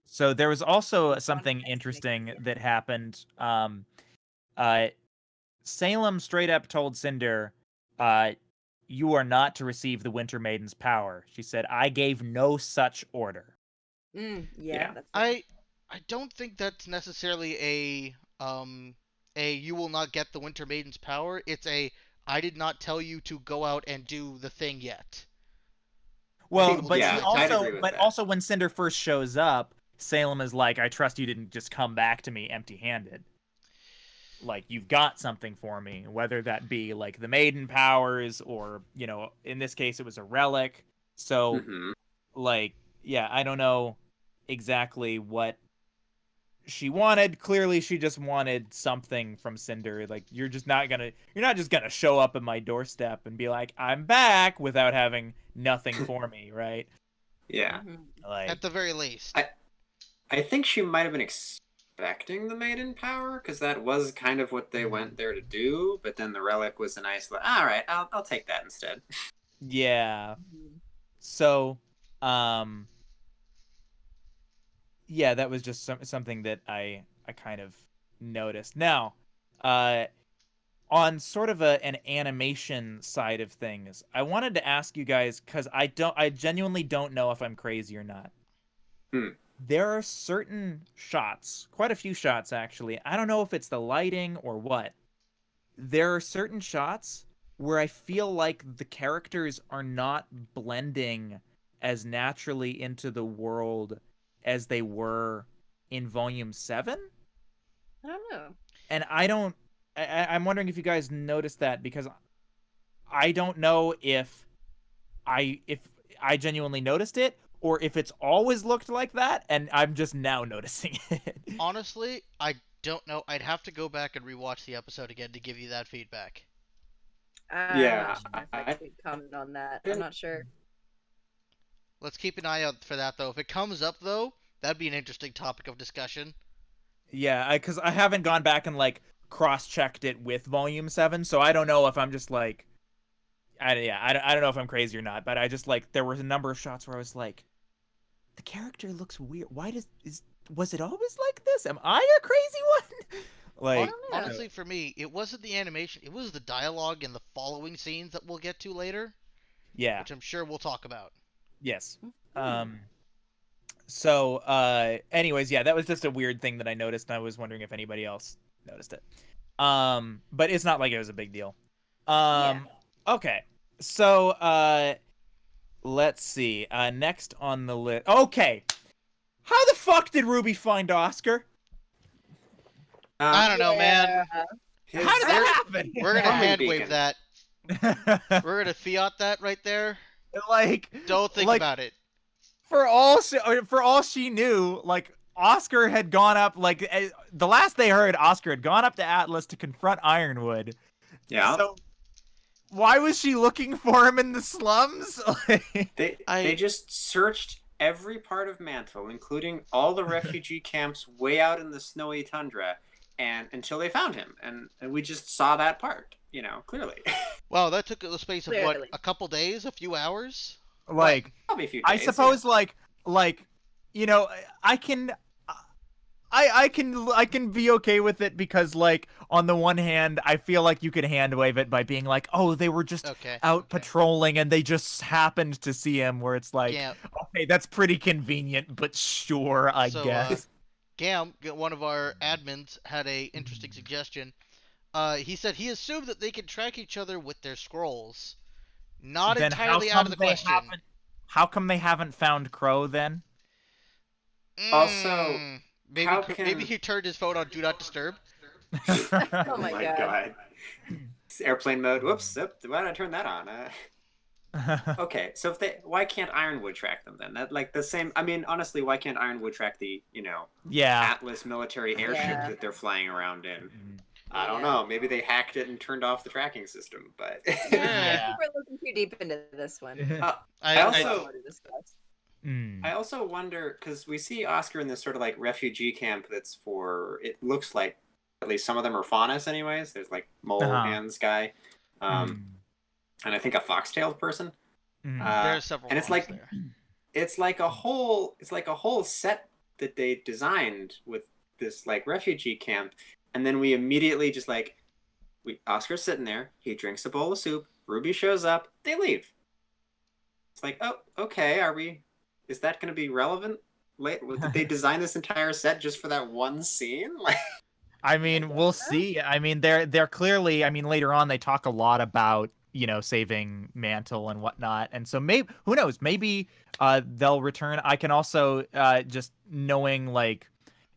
So there was also something interesting that happened. Salem straight up told Cinder, you are not to receive the Winter Maiden's power. She said, I gave no such order. I don't think that's necessarily a you will not get the Winter Maiden's power. It's a I did not tell you to go out and do the thing yet. Well, but yeah, also when Cinder first shows up, Salem is like, I trust you didn't just come back to me empty-handed. Like, you've got something for me, whether that be like the maiden powers or, you know, in this case it was a relic. So like, yeah, I don't know exactly what she wanted. Clearly she just wanted something from Cinder. Like, you're not just gonna show up at my doorstep and be like, I'm back, without having nothing for me, right? Yeah. Like, at the very least. I think she might have been expecting the maiden power, because that was kind of what they went there to do, but then the relic was a nice all right, I'll take that instead. Yeah. So yeah, that was just something that I kind of noticed. Now, on sort of an animation side of things, I wanted to ask you guys, because I genuinely don't know if I'm crazy or not. There are certain shots, quite a few shots actually, I don't know if it's the lighting or what. There are certain shots where I feel like the characters are not blending as naturally into the world as they were in Volume 7? I don't know. And I'm wondering if you guys noticed that, because I don't know if I genuinely noticed it, or if it's always looked like that, and I'm just now noticing it. Honestly, I don't know. I'd have to go back and rewatch the episode again to give you that feedback. I'm Yeah, not sure if I could comment on that. I'm not sure. Let's keep an eye out for that, though. If it comes up, though, that'd be an interesting topic of discussion. Yeah, because I haven't gone back and like cross-checked it with Volume 7, so I don't know if I'm just like, I don't know if I'm crazy or not, but I just like there was a number of shots where I was like, the character looks weird. Why was it always like this? Am I a crazy one? Like, honestly, for me, it wasn't the animation; it was the dialogue and the following scenes that we'll get to later. yeah, Which I'm sure we'll talk about. yes. So, anyways, yeah, that was just a weird thing that I noticed, and I was wondering if anybody else noticed it. But it's not like it was a big deal. Okay. So, let's see. Next on the list. Okay. How the fuck did RWBY find Oscar? I don't know, man. How did that happen? We're gonna hand wave beacon. that. We're gonna fiat that right there. Like, Don't think like, about it. For all she knew, like Oscar had gone up. Like the last they heard, Oscar had gone up to Atlas to confront Ironwood. Yeah. So why was she looking for him in the slums? They just searched every part of Mantle, including all the refugee camps way out in the snowy tundra, and until they found him, and we just saw that part, clearly. Wow, that took the space of what, Clearly. a couple days, a few hours? Like, Probably a few days. I suppose, yeah. like, I can be okay with it because, like, on the one hand, I feel like you could hand wave it by being like, oh, they were just out patrolling and they just happened to see him, where it's like, okay, that's pretty convenient, but sure, I guess. Gam, one of our admins, had a interesting suggestion. He said he assumed that they could track each other with their scrolls. Not Then entirely out of the question. How come they haven't found Crow then? Also, maybe he turned his phone on Do Not Disturb. Oh my god. It's airplane mode. Whoops. Why did I turn that on? Okay, so why can't Ironwood track them then? That like the same. I mean, honestly, why can't Ironwood track the Atlas military airship that they're flying around in? I don't know. Maybe they hacked it and turned off the tracking system, but We're looking too deep into this one. I also wonder, because we see Oscar in this sort of like refugee camp that's for, it looks like, at least some of them are faunus anyways. There's like mole hands guy, and I think a fox-tailed person. There are several. And it's like a whole set that they designed with this like refugee camp. And then we immediately just like, Oscar's sitting there, he drinks a bowl of soup, RWBY shows up, they leave. It's like, oh, okay, is that going to be relevant? Did they design this entire set just for that one scene? I mean, we'll see. I mean, they're clearly, I mean, later on they talk a lot about, saving Mantle and whatnot. And so maybe, who knows, maybe they'll return. I can also, just knowing, like,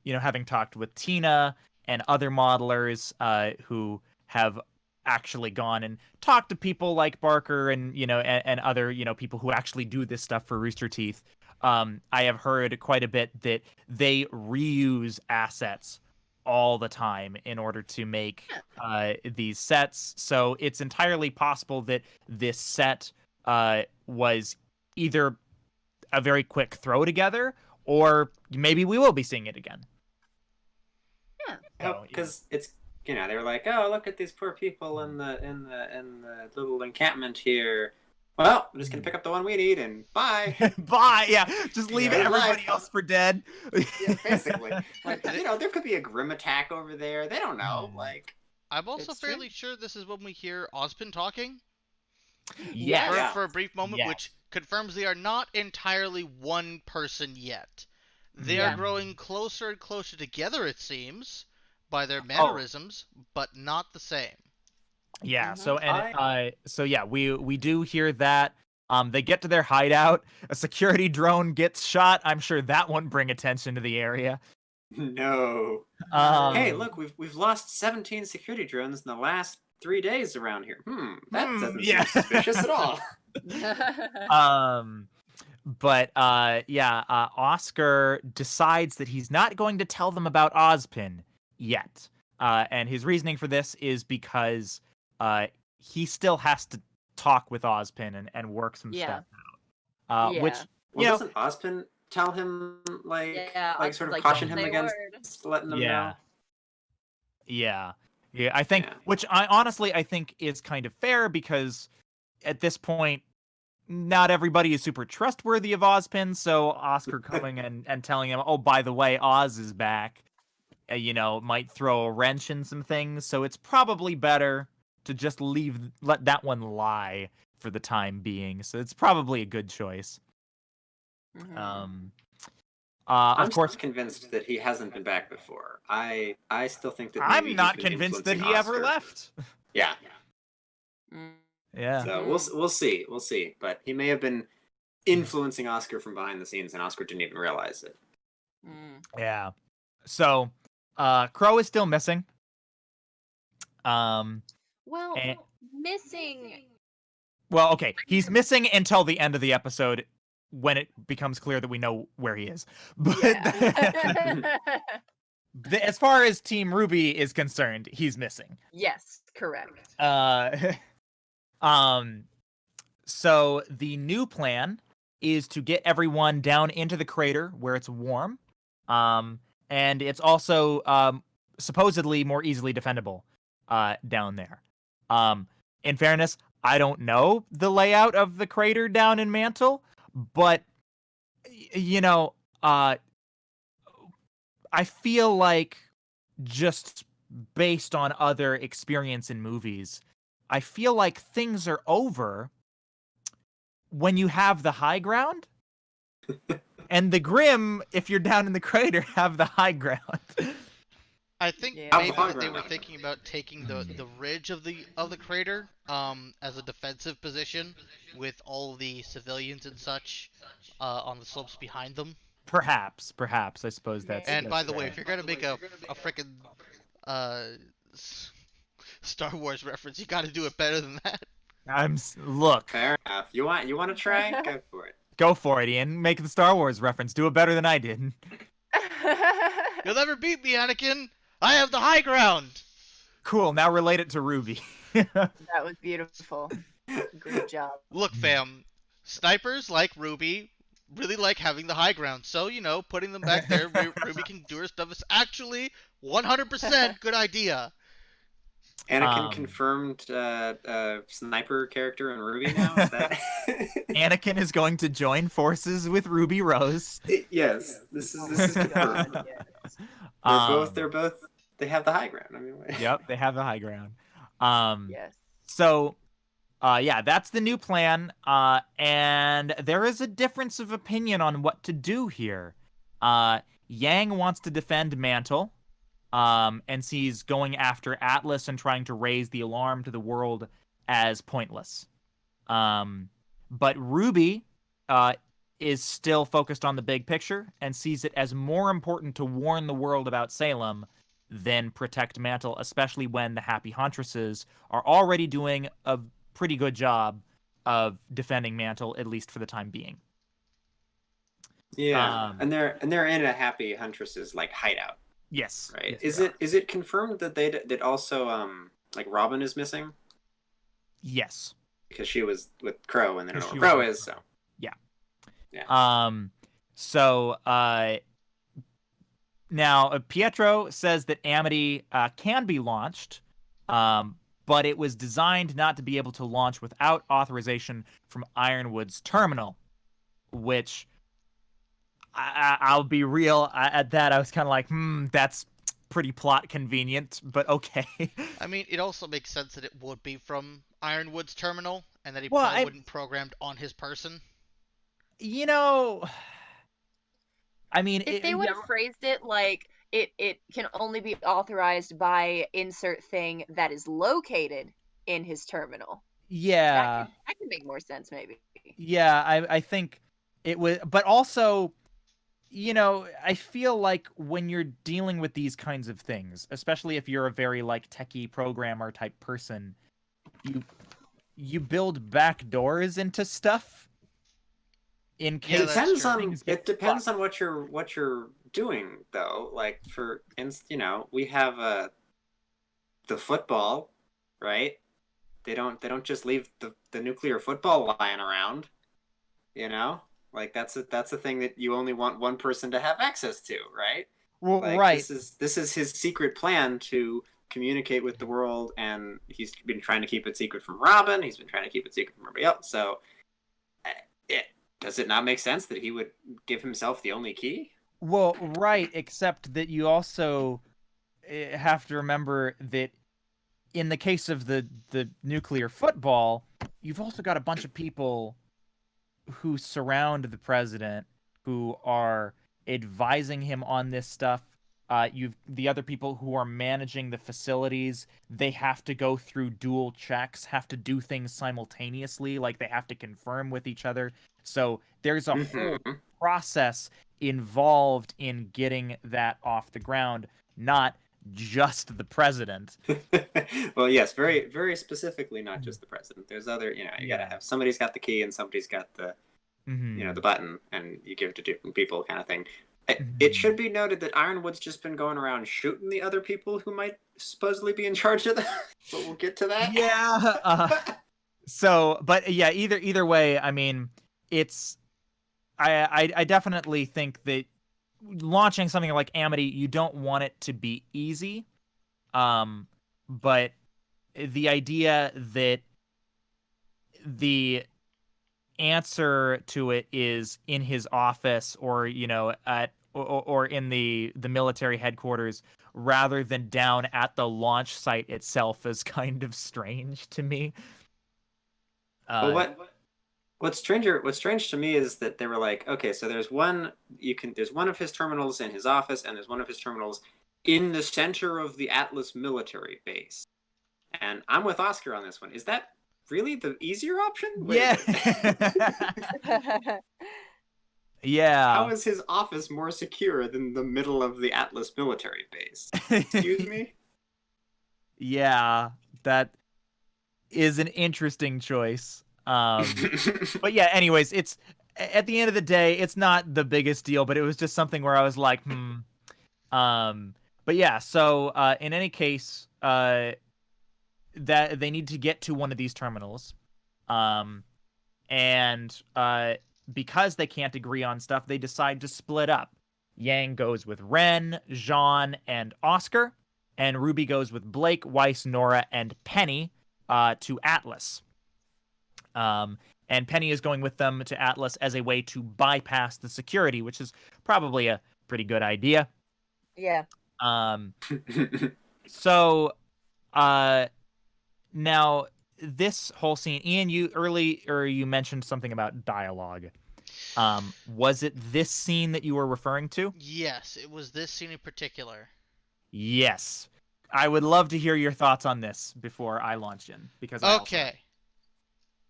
having talked with Tina and other modelers who have actually gone and talked to people like Barker and and other people who actually do this stuff for Rooster Teeth. I have heard quite a bit that they reuse assets all the time in order to make these sets. So it's entirely possible that this set was either a very quick throw together, or maybe we will be seeing it again. Because it's they were like, oh, look at these poor people in the little encampment here. Well, I'm just gonna pick up the one we need and bye. Bye. Yeah, just leave everybody else for dead. Yeah, basically. Like, there could be a Grim attack over there. They don't know. Like, I'm also fairly sure this is when we hear Ozpin talking. Yeah. For a brief moment, which confirms they are not entirely one person yet. They are growing closer and closer together, it seems, by their mannerisms, but not the same. Yeah. So we do hear that. They get to their hideout. A security drone gets shot. I'm sure that won't bring attention to the area. No. Hey, look, we've lost 17 security drones in the last 3 days around here. That doesn't seem suspicious at all. But Oscar decides that he's not going to tell them about Ozpin yet. And his reasoning for this is because he still has to talk with Ozpin and work some stuff out. Which doesn't Ozpin tell him like sort of caution him against letting them know? Yeah, I think, which I think is kind of fair, because at this point, not everybody is super trustworthy of Ozpin, so Oscar coming and telling him, oh, by the way, Oz is back, might throw a wrench in some things, so it's probably better to just let that one lie for the time being, so it's probably a good choice. Mm-hmm. I'm still convinced that he hasn't been back before. I still think that maybe I'm not convinced that he ever left. Yeah. Yeah. So we'll see. But he may have been influencing Oscar from behind the scenes, and Oscar didn't even realize it. Yeah. So, Crow is still missing. Missing. Well, okay, he's missing until the end of the episode, when it becomes clear that we know where he is. But as far as Team RWBY is concerned, he's missing. Yes, correct. So the new plan is to get everyone down into the crater where it's warm. And it's also supposedly more easily defendable down there. In fairness, I don't know the layout of the crater down in Mantle, but I feel like, just based on other experience in movies, I feel like things are over when you have the high ground. And the Grimm, if you're down in the crater, have the high ground. I think maybe they were thinking about taking the ridge of the crater as a defensive position, with all the civilians and such on the slopes behind them. Perhaps, I suppose that's. And by the way, if you're gonna make a frickin' Star Wars reference, you got to do it better than that. Look. Fair enough. You want to try? Go for it. Go for it, Ian. Make the Star Wars reference. Do it better than I did. You'll never beat me, Anakin. I have the high ground. Cool. Now relate it to RWBY. That was beautiful. Great job. Look, fam. Snipers like RWBY really like having the high ground. So, putting them back there, RWBY can do her stuff. It's actually 100% good idea. Anakin confirmed sniper character in RWBY now? Is that... Anakin is going to join forces with Ruby Rose. Yes, this is confirmed. They have the high ground. I mean, Yep, they have the high ground. Yes. So, that's the new plan. And there is a difference of opinion on what to do here. Yang wants to defend Mantle. And sees going after Atlas and trying to raise the alarm to the world as pointless. But RWBY is still focused on the big picture and sees it as more important to warn the world about Salem than protect Mantle, especially when the Happy Huntresses are already doing a pretty good job of defending Mantle, at least for the time being. Yeah, and they're in a Happy Huntresses hideout. Yes. Right. Yes, is it confirmed that that also Robin is missing? Yes. Because she was with Crow, and they don't know where Crow is. So. Yeah. Yeah. Now Pietro says that Amity can be launched, but it was designed not to be able to launch without authorization from Ironwood's terminal, which. I'll be real, at that I was kind of like, that's pretty plot convenient, but okay. I mean, it also makes sense that it would be from Ironwood's terminal, and that he probably wouldn't programmed on his person. I mean... If they would have phrased it like, it can only be authorized by insert thing that is located in his terminal. Yeah. That can make more sense, maybe. Yeah, I think it would... But also... I feel like when you're dealing with these kinds of things, especially if you're a very techie programmer type person, you build back doors into stuff. In case it depends on what you're doing though. Like for instance, we have the football, right? they don't just leave the nuclear football lying around. You know, like that's a thing that you only want one person to have access to, right? Well, Like right. this is his secret plan to communicate with the world, and he's been trying to keep it secret from Robin. He's been trying to keep it secret from everybody else. So, does it not make sense that he would give himself the only key? Well, right, except that you also have to remember that in the case of the nuclear football, you've also got a bunch of people who surround the president who are advising him on this stuff. You've the other people who are managing the facilities. They have to go through dual checks, have to do things simultaneously, like they have to confirm with each other. So there's a whole process involved in getting that off the ground, not just the president. Well, yes, very, very specifically, not just the president. There's other, you gotta have somebody's got the key and somebody's got the, the button, and you give it to different people, kind of thing. It should be noted that Ironwood's just been going around shooting the other people who might supposedly be in charge of that. But we'll get to that. Yeah. So, but yeah, either way, I mean, it's I definitely think that launching something like Amity, you don't want it to be easy. But the idea that the answer to it is in his office or or in the military headquarters rather than down at the launch site itself is kind of strange to me. Well, what's strange to me is that they were like, okay, so there's one of his terminals in his office, and there's one of his terminals in the center of the Atlas military base. And I'm with Oscar on this one. Is that really the easier option? Yeah. Yeah. How is his office more secure than the middle of the Atlas military base? Excuse me? Yeah, that is an interesting choice. But yeah, anyways, it's at the end of the day, it's not the biggest deal, but it was just something where I was like, But yeah, so in any case, that they need to get to one of these terminals, and because they can't agree on stuff, they decide to split up. Yang goes with Ren, Jean, and Oscar, and RWBY goes with Blake, Weiss, Nora, and Penny to Atlas. And Penny is going with them to Atlas as a way to bypass the security, which is probably a pretty good idea. Yeah. So, now this whole scene, Ian, you mentioned something about dialogue. Was it this scene that you were referring to? Yes, it was this scene in particular. Yes. I would love to hear your thoughts on this before I launch in, because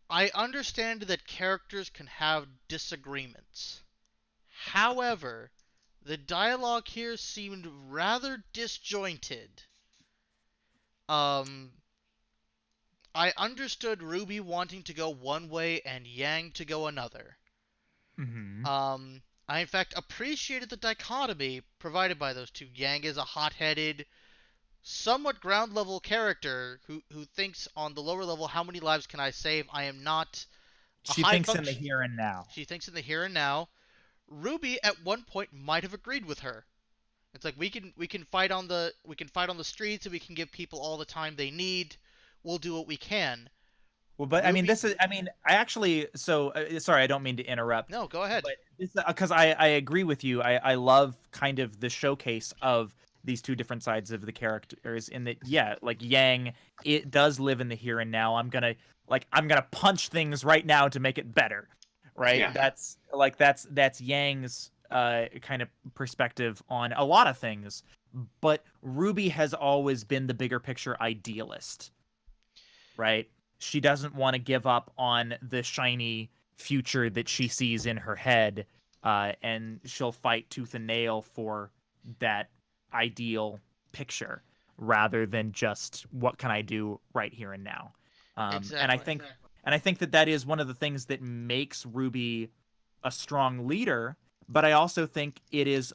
I understand that characters can have disagreements. However, the dialogue here seemed rather disjointed. I understood RWBY wanting to go one way and Yang to go another. I in fact appreciated the dichotomy provided by those two. Yang is a hot-headed, somewhat ground-level character who thinks on the lower level, how many lives can I save? I am not a she thinks in the here and now. She thinks in the here and now. RWBY at one point might have agreed with her. It's like we can fight on the streets, and we can give people all the time they need. We'll do what we can. Well, but I mean, I actually, sorry, I don't mean to interrupt. No, go ahead. But because I agree with you. I love kind of the showcase of these two different sides of the characters in that, yeah, like Yang, it does live in the here and now. I'm gonna punch things right now to make it better, right? Yeah. That's Yang's kind of perspective on a lot of things. But RWBY has always been the bigger picture idealist, right? She doesn't want to give up on the shiny future that she sees in her head, and she'll fight tooth and nail for that ideal picture rather than just what can I do right here and now. Exactly. And I think that is one of the things that makes RWBY a strong leader, but I also think it is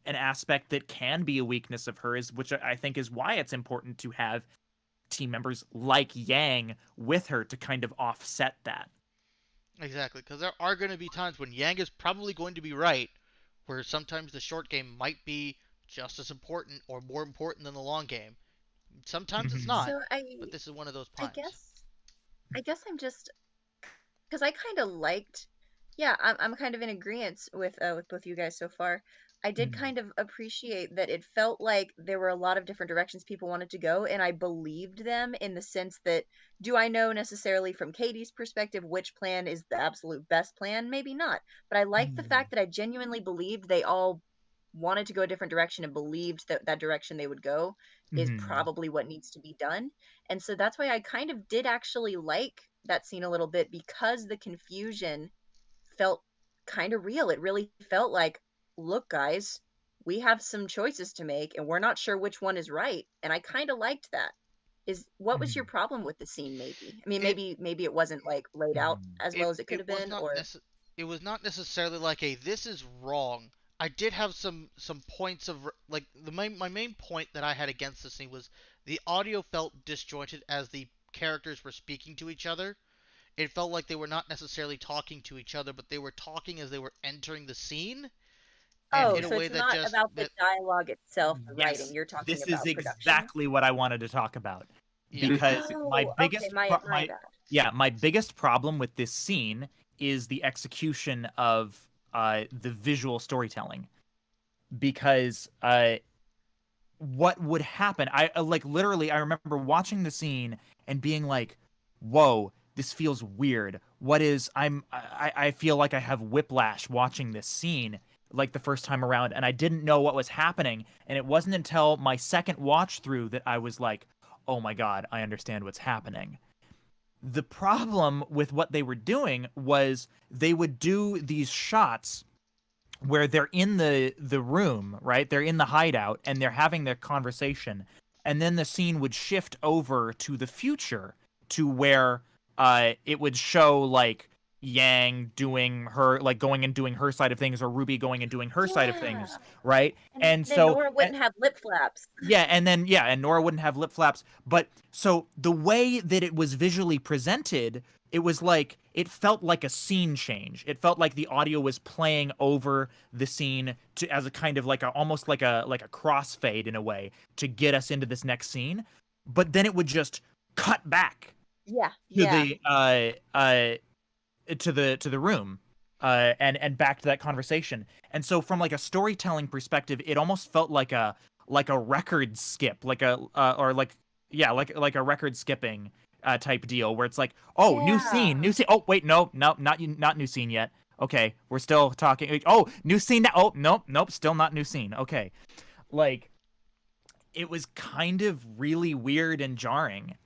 an aspect that can be a weakness of hers, which I think is why it's important to have team members like Yang with her to kind of offset that. Exactly, because there are going to be times when Yang is probably going to be right, where sometimes the short game might be just as important or more important than the long game. Sometimes it's not, So but this is one of those I times. guess I'm just because I kind of liked, yeah, I'm kind of in agreement with both you guys so far. I did Mhm. kind of appreciate that it felt like there were a lot of different directions people wanted to go, and I believed them in the sense that, do I know necessarily from Katie's perspective which plan is the absolute best plan? Maybe not. But I like the fact that I genuinely believed they all wanted to go a different direction and believed that that direction they would go is Mhm. probably what needs to be done. And so that's why I kind of did actually like that scene a little bit, because the confusion felt kind of real. It really felt like, look, guys, we have some choices to make and we're not sure which one is right. And I kind of liked that. What was your Mhm. problem with the scene? Maybe, I mean, It maybe it wasn't like laid out Mhm. as well it as it could have it was been, not or it was not necessarily like a this is wrong. I did have some points of like my main point that I had against the scene was the audio felt disjointed as the characters were speaking to each other. It felt like they were not necessarily talking to each other, but they were talking as they were entering the scene, and oh, in a Mhm. so way it's that not just about the that dialogue itself, the writing. Yes, You're talking this is about production. exactly what I wanted to talk about, yeah. because Oh, okay, my bad. my biggest problem with this scene is the execution of the visual storytelling, because what would happen, I like literally I remember watching the scene and being like, whoa, this feels weird. What is I feel like I have whiplash watching this scene like the first time around, and I didn't know what was happening, and it wasn't until my second watch through that I was like, oh my god, I understand what's happening. The problem with what they were doing was they would do these shots where they're in the room, right? They're in the hideout and they're having their conversation, and then the scene would shift over to the future, to where it would show like Yang doing her, like going and doing her side of things, or Ruby going and doing her side of Yeah. things, right? And And then so Nora wouldn't have lip flaps. yeah, and then yeah, and Nora wouldn't have lip flaps. But so the way that it was visually presented, it was like it felt like a scene change. It felt like the audio was playing over the scene to as a kind of like a almost like a crossfade in a way to get us into this next scene. But then it would just cut back Yeah, to yeah. the room, and back to that conversation. And so from like a storytelling perspective, it almost felt like a record skip, like a or like yeah, like a record skipping type deal, where it's like, oh, Yeah. new scene. Oh wait, no, not new scene yet. Okay, we're still talking. Oh, new scene now. Oh, nope, still not new scene. Okay, like it was kind of really weird and jarring.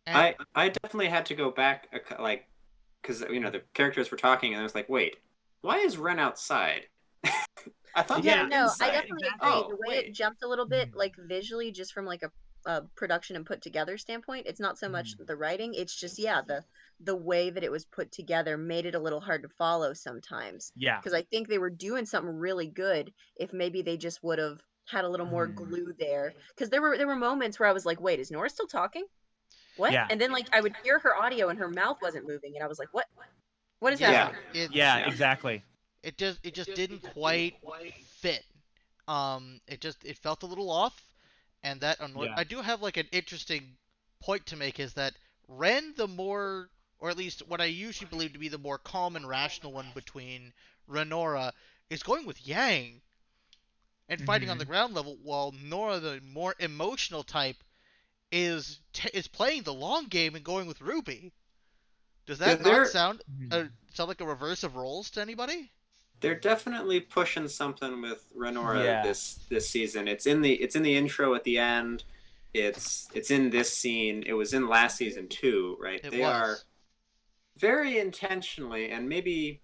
And I definitely had to go back like because the characters were talking and I was like, wait, why is Ren outside? I thought they Yeah, were no, I inside. definitely agree. Oh The way it wait, jumped a little bit, like visually, just from like a production and put together standpoint, it's not so much the writing, it's just yeah, the way that it was put together made it a little hard to follow sometimes. Yeah. Because I think they were doing something really good if maybe they just would have had a little more glue there. Because there were moments where I was like, wait, is Nora still talking? What? Yeah. And then like I would hear her audio and her mouth wasn't moving, and I was like, what is yeah, happening? Yeah, Yeah. exactly. it just didn't quite fit. It felt a little off, and that annoyed. Yeah. I do have like an interesting point to make is that Ren, the more, or at least what I usually believe to be the more calm and rational one between Renora, is going with Yang and fighting on the ground level, while Nora, the more emotional type, is playing the long game and going with RWBY. Does that not they're sound like a reverse of roles to anybody? they're definitely pushing something with Renora Yeah. this season. It's in the intro at the end. It's in this scene. It was in last season too, right? It They was. are very intentionally and maybe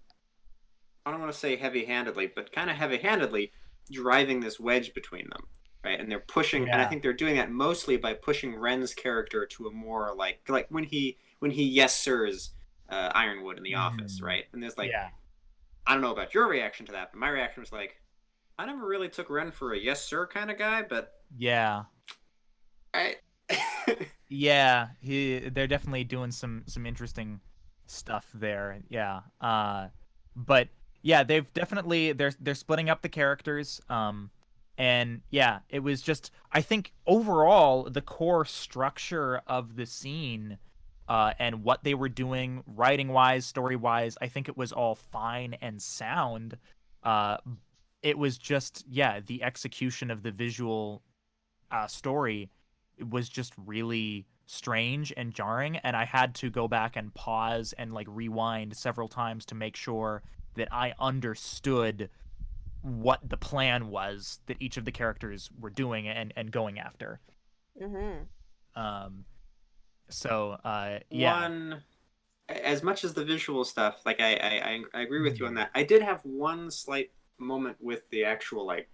I don't want to say heavy-handedly, but kind of heavy-handedly driving this wedge between them, right? And they're pushing, and I Yeah. think they're doing that mostly by pushing Ren's character to a more like when he yes sirs Ironwood in the office, right? And there's like Yeah. I don't know about your reaction to that, but my reaction was like, I never really took Ren for a yes sir kind of guy, but Yeah. I Yeah, they're definitely doing some interesting stuff there. Yeah. But yeah, they're splitting up the characters. And yeah, it was just, I think overall the core structure of the scene, and what they were doing writing wise, story wise, I think it was all fine and sound. Uh, it was just, yeah, the execution of the visual story was just really strange and jarring, and I had to go back and pause and like rewind several times to make sure that I understood what the plan was that each of the characters were doing and going after. Mm-hmm. Um, so yeah. One, as much as the visual stuff, like I agree with you on that. I did have one slight moment with the actual like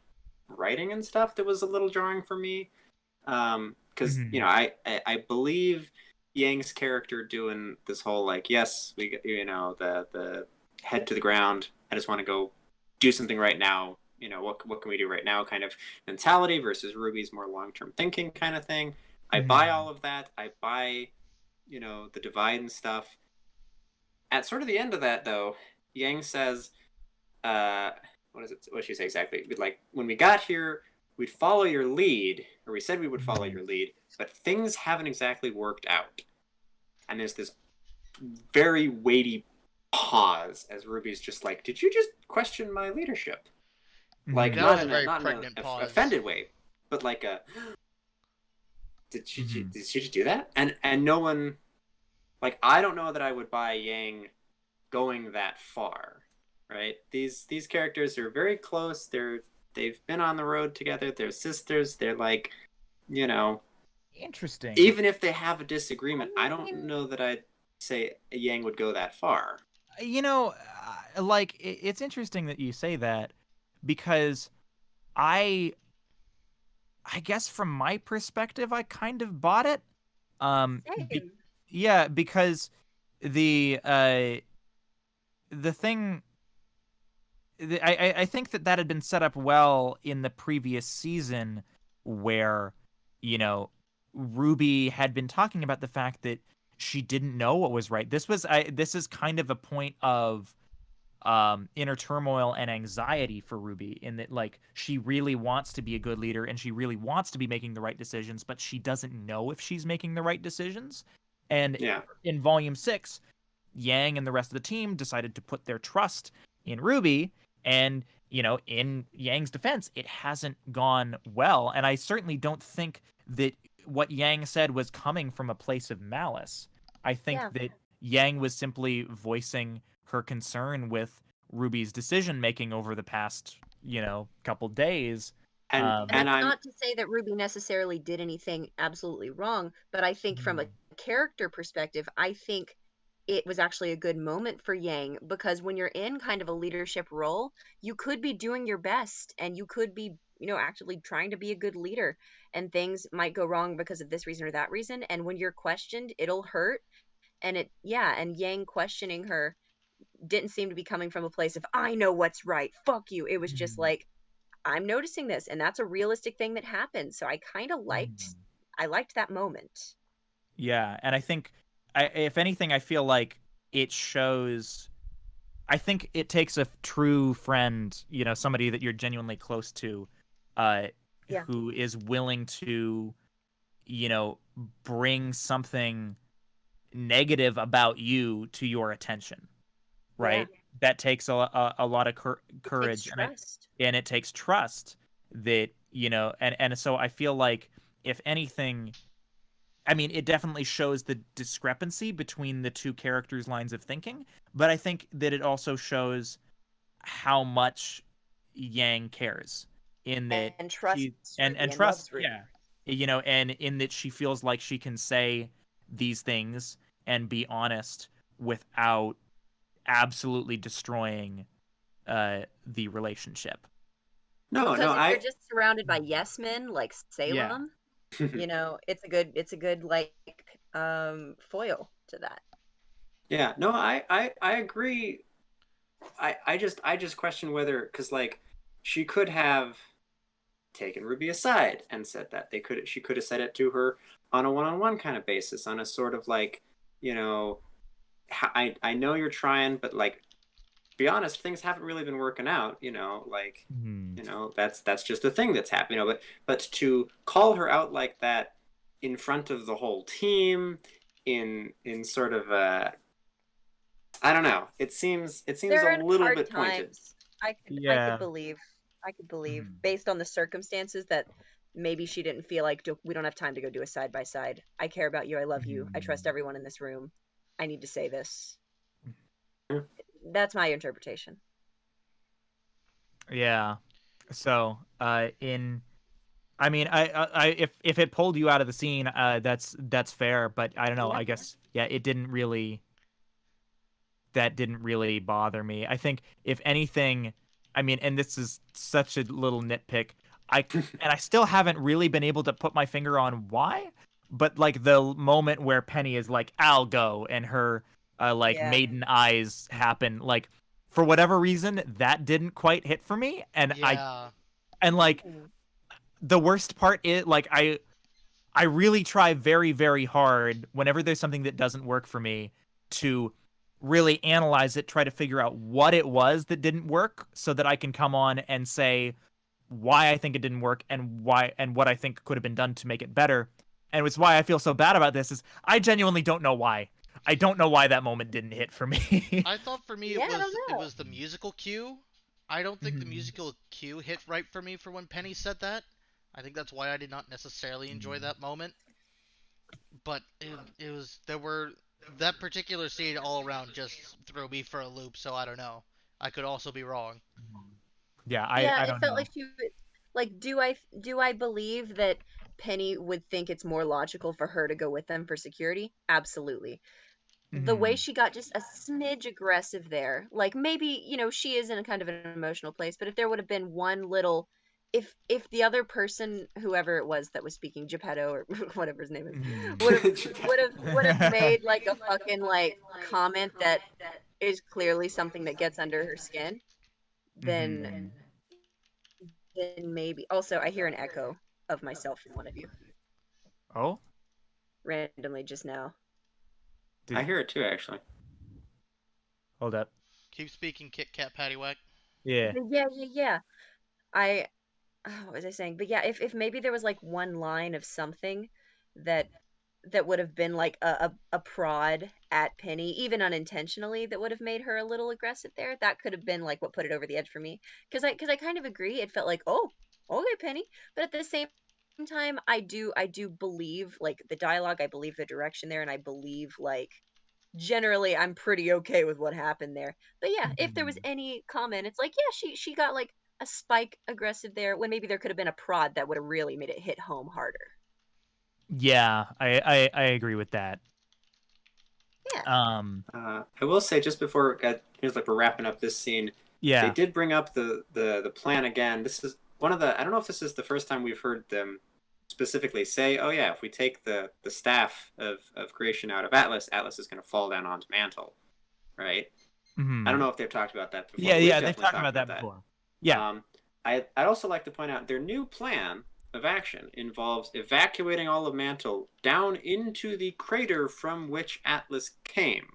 writing and stuff that was a little jarring for me. Because Mhm. you know, I believe Yang's character doing this whole like, yes, we, you know, the head to the ground. I just want to go do something right now. You know, what can we do right now? Kind of mentality versus Ruby's more long term thinking kind of thing. I buy all of that. I buy, you know, the divide and stuff. At sort of the end of that, though, Yang says, what is it? What did she say exactly? Like, when we got here, we'd follow your lead, or we said we would follow your lead, but things haven't exactly worked out. And there's this very weighty pause as Ruby's just like, did you just question my leadership? Like, That not was a in very not in pregnant a pause. offended way, but like a, did she Mhm. did she just do that? And no one, like, I don't know that I would buy Yang going that far, right? These characters are very close. They've been on the road together. They're sisters. They're like, you know, Interesting. even if they have a disagreement, I don't know that I'd say Yang would go that far. You know, like it's interesting that you say that, because I guess from my perspective, I kind of bought it. Be Same. yeah, because the uh the thing, I think that had been set up well in the previous season, where, you know, Ruby had been talking about the fact that she didn't know what was right. This is kind of a point of inner turmoil and anxiety for Ruby, in that like she really wants to be a good leader and she really wants to be making the right decisions, but she doesn't know if she's making the right decisions. And Yeah. in volume 6, Yang and the rest of the team decided to put their trust in Ruby, and you know, in Yang's defense, it hasn't gone well, and I certainly don't think that what Yang said was coming from a place of malice. I think Yeah. that Yang was simply voicing her concern with Ruby's decision making over the past, you know, couple days. And And and that's I'm not to say that Ruby necessarily did anything absolutely wrong, but I think from a character perspective, I think it was actually a good moment for Yang, because when you're in kind of a leadership role, you could be doing your best and you could be, you know, actively trying to be a good leader, and things might go wrong because of this reason or that reason. And when you're questioned, it'll hurt. And Yang questioning her didn't seem to be coming from a place of, I know what's right, fuck you. It was just like, I'm noticing this, and that's a realistic thing that happened. So I kind of liked that moment. Yeah, and I think, if anything, I feel like it shows. I think it takes a true friend, you know, somebody that you're genuinely close to, uh, Yeah. who is willing to, you know, bring something negative about you to your attention, right? Yeah. That takes a lot of It courage, takes trust. and it takes trust that, you know, and so I feel like, if anything, I mean, it definitely shows the discrepancy between the two characters' lines of thinking, but I think that it also shows how much Yang cares, in that And trusts she Ruby and and trust, loves Ruby. yeah, you know, and in that she feels like she can say these things and be honest without absolutely destroying the relationship. no, Because if you're I just surrounded by yes men like Yeah. Salem, you know, it's a good like foil to that. yeah, no, I agree. I just question whether, because like she could have taken RWBY aside and said that. She could have said it to her on a one-on-one kind of basis, on a sort of like, you know, I know you're trying, but like, be honest, things haven't really been working out, you know, like, you know, that's just a thing that's happening, you know, but to call her out like that in front of the whole team, in sort of a, I don't know, it seems a little bit pointed. I could believe based on the circumstances that maybe she didn't feel like we don't have time to go do a side by side. I care about you. I love you. I trust everyone in this room. I need to say this. That's my interpretation. Yeah. So, I mean, if it pulled you out of the scene, that's fair. But I don't know. I guess, yeah, that didn't really bother me. I think if anything, I mean, and this is such a little nitpick, and I still haven't really been able to put my finger on why, but like the moment where Penny is like, "I'll go," and her maiden eyes happen, like, for whatever reason that didn't quite hit for me, and like the worst part is, like, I really try very, very hard whenever there's something that doesn't work for me to really analyze it, try to figure out what it was that didn't work, so that I can come on and say why I think it didn't work and what I think could have been done to make it better. And it's why I feel so bad about this, is I genuinely don't know why. I don't know why that moment didn't hit for me. I thought for me it was the musical cue. I don't think the musical cue hit right for me for when Penny said that. I think that's why I did not necessarily enjoy that moment. But that particular scene all around just threw me for a loop, so I don't know. I could also be wrong. Yeah, I don't it felt know. like she, like, do I believe that Penny would think it's more logical for her to go with them for security? Absolutely. The way she got just a smidge aggressive there, like, maybe, you know, she is in a kind of an emotional place, but if there would have been one little, if the other person, whoever it was that was speaking, Geppetto or whatever his name is, would have made like a fucking like comment that is clearly something that gets under her skin, then maybe. Also, I hear an echo of myself from one of you. Oh? Randomly just now. I hear it too, actually. Hold up. Keep speaking, Kit Kat Paddywhack. Yeah. Yeah. What was I saying? But yeah, if maybe there was like one line of something that would have been like a prod at Penny, even unintentionally, that would have made her a little aggressive there, that could have been like what put it over the edge for me. Because I kind of agree. It felt like, oh, okay, Penny. But at the same time, I do believe like the dialogue, I believe the direction there, and I believe like generally I'm pretty okay with what happened there. But yeah, if there was any comment, it's like, yeah, she got like a spike aggressive there, when maybe there could have been a prod that would have really made it hit home harder. Yeah, I agree with that. Yeah. I will say, just before it feels like we're wrapping up this scene, they did bring up the plan again. This is one of the, I don't know if this is the first time we've heard them specifically say, oh yeah, if we take the staff of creation out of Atlas is going to fall down onto Mantle, right? I don't know if they've talked about that before. Yeah, they've talked about that before. Yeah. I'd also like to point out their new plan of action involves evacuating all of Mantle down into the crater from which Atlas came.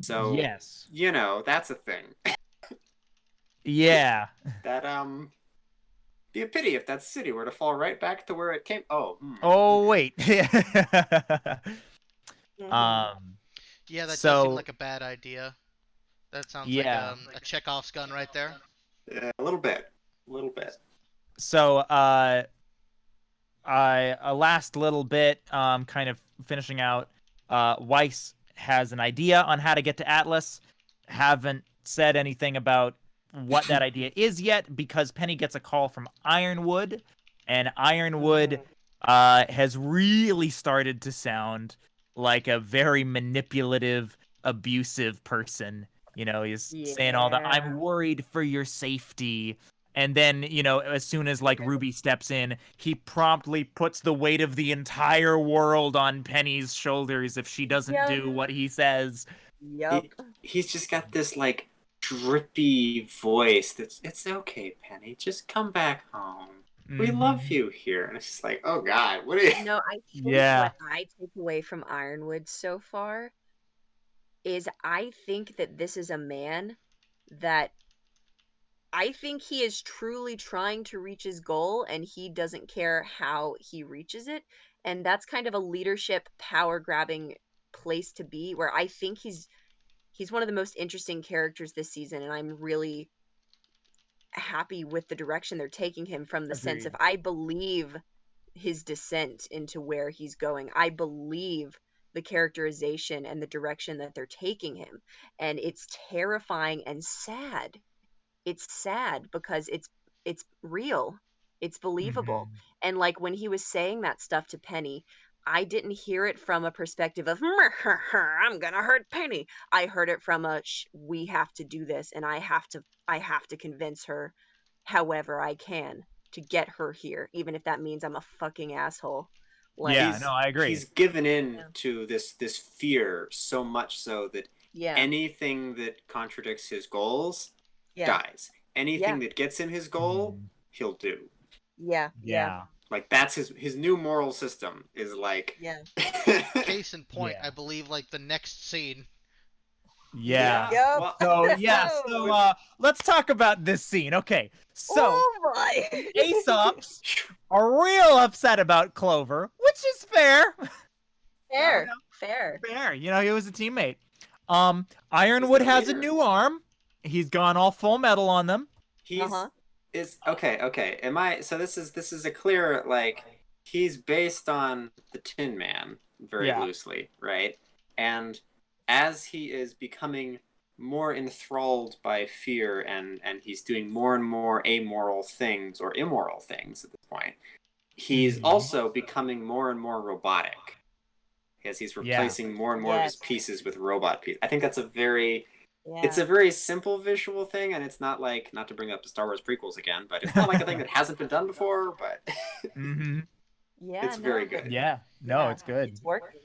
So, yes, you know, that's a thing. Yeah. That be a pity if that city were to fall right back to where it came. Oh wait. Yeah, that does seem like a bad idea. That sounds like a Chekhov's gun right there. Yeah, a little bit. So, a last little bit, kind of finishing out, Weiss has an idea on how to get to Atlas. Haven't said anything about what that idea is yet, because Penny gets a call from Ironwood, and Ironwood has really started to sound like a very manipulative, abusive person. You know, he's saying all the, I'm worried for your safety. And then, you know, as soon as like RWBY steps in, he promptly puts the weight of the entire world on Penny's shoulders if she doesn't do what he says. Yep. He's just got this like drippy voice that's, it's okay, Penny, just come back home. We love you here. And it's just like, oh God, what are you? No, I think Yeah. what I take away from Ironwood so far is I think that this is a man that I think he is truly trying to reach his goal and he doesn't care how he reaches it. And that's kind of a leadership power grabbing place to be, where I think he's one of the most interesting characters this season, and I'm really happy with the direction they're taking him, from the sense of Agreed. I believe his descent into where he's going. I believe the characterization and the direction that they're taking him. And it's terrifying and sad. It's sad because it's real. It's believable. Mhm. And like when he was saying that stuff to Penny, I didn't hear it from a perspective of I'm gonna hurt Penny. I heard it from a we have to do this, and I have to convince her however I can to get her here, even if that means I'm a fucking asshole. Like, Yeah, no, I agree. He's given in Yeah. to this fear so much so that yeah, anything that contradicts his goals yeah, dies. Anything that gets him his goal, Mhm. he'll do. yeah, Yeah. Like that's his new moral system is like. yeah. Case in point, Yeah. I believe like the next scene. Yeah. Yup. Well, So yeah, so let's talk about this scene. Okay. So Oh my. Aesop's are real upset about Clover, which is fair. Fair, No, fair. Fair. You know, he was a teammate. Ironwood He's the has a leader. new arm. He's gone all full metal on them. He's Uh-huh. is okay. Am I so this is a clear, like, he's based on the Tin Man very Yeah. loosely, right? And as he is becoming more enthralled by fear and he's doing more and more amoral things or immoral things at this point, he's Mhm. also becoming more and more robotic. As he's replacing more and more of his Yes. pieces with robot pieces. I think that's a very Yeah. it's a very simple visual thing, and it's not like, not to bring up the Star Wars prequels again, but it's not like a thing that hasn't been done before, but Mm-hmm. Yeah, it's very good. Yeah. No, Yeah, it's good. It's working.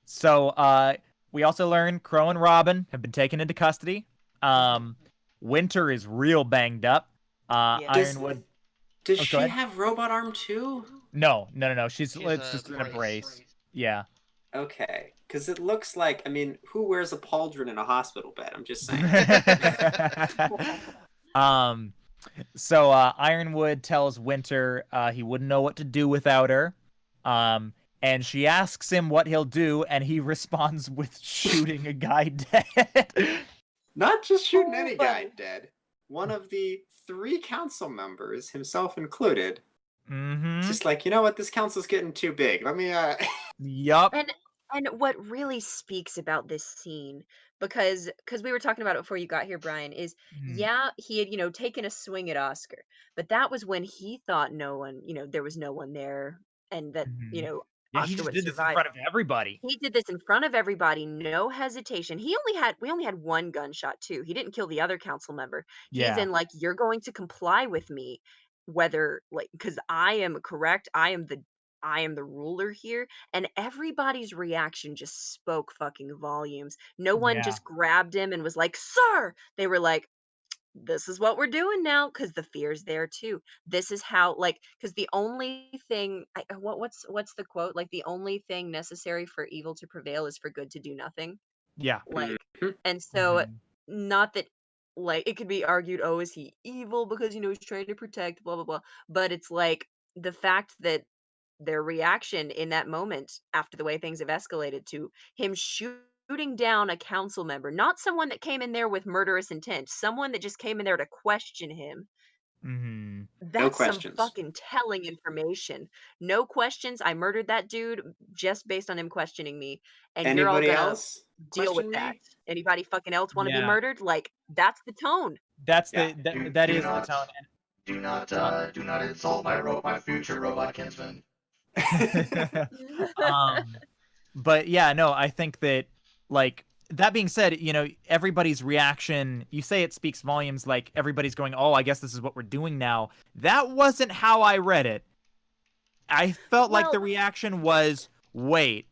So we also learned Crow and Robin have been taken into custody. Winter is real banged up. Yeah. Ironwood. Does Oh, go she ahead. have robot arm too? No. It's She's just a in a brace. Yeah. Okay, because it looks like, I mean, who wears a pauldron in a hospital bed? I'm just saying. So Ironwood tells Winter he wouldn't know what to do without her. And she asks him what he'll do, and he responds with shooting a guy dead. Not just shooting any Oh, guy my. dead. One of the 3 council members, himself included, Mm-hmm. just like, you know what, this council's getting too big. Let me Yup. And what really speaks about this scene, because we were talking about it before you got here, Brian, is yeah, he had, taken a swing at Oscar, but that was when he thought no one, there was no one there, and that, Yeah, he Oscar just would did this in survive. front of everybody. He did this in front of everybody, no hesitation. We only had one gunshot too. He didn't kill the other council member. He's Yeah. in like, you're going to comply with me, whether like, because I am correct. I am the ruler here, and everybody's reaction just spoke fucking volumes. No one Yeah. just grabbed him and was like, "Sir." They were like, this is what we're doing now, because the fear's there too. This is how, like, because the only thing what's the quote, like, the only thing necessary for evil to prevail is for good to do nothing. Yeah. Like, Mhm. and so Mhm. not that, like, it could be argued, oh, is he evil because he's trying to protect blah blah blah, but it's like the fact that their reaction in that moment, after the way things have escalated, to him shooting down a council member, not someone that came in there with murderous intent, someone that just came in there to question him. Mhm. No That's some questions. fucking telling information. No questions. I murdered that dude just based on him questioning me, and you're all Anybody gonna else deal with question that. me? Anybody fucking else want to be Yeah. murdered? Like, that's the tone. That's Yeah. that is the tone. Do not insult my future robot kinsman. But yeah, no, I think that, like, that being said, everybody's reaction, you say it speaks volumes, like everybody's going, oh, I guess this is what we're doing now. That wasn't how I read it. I felt like the Well- reaction was, wait,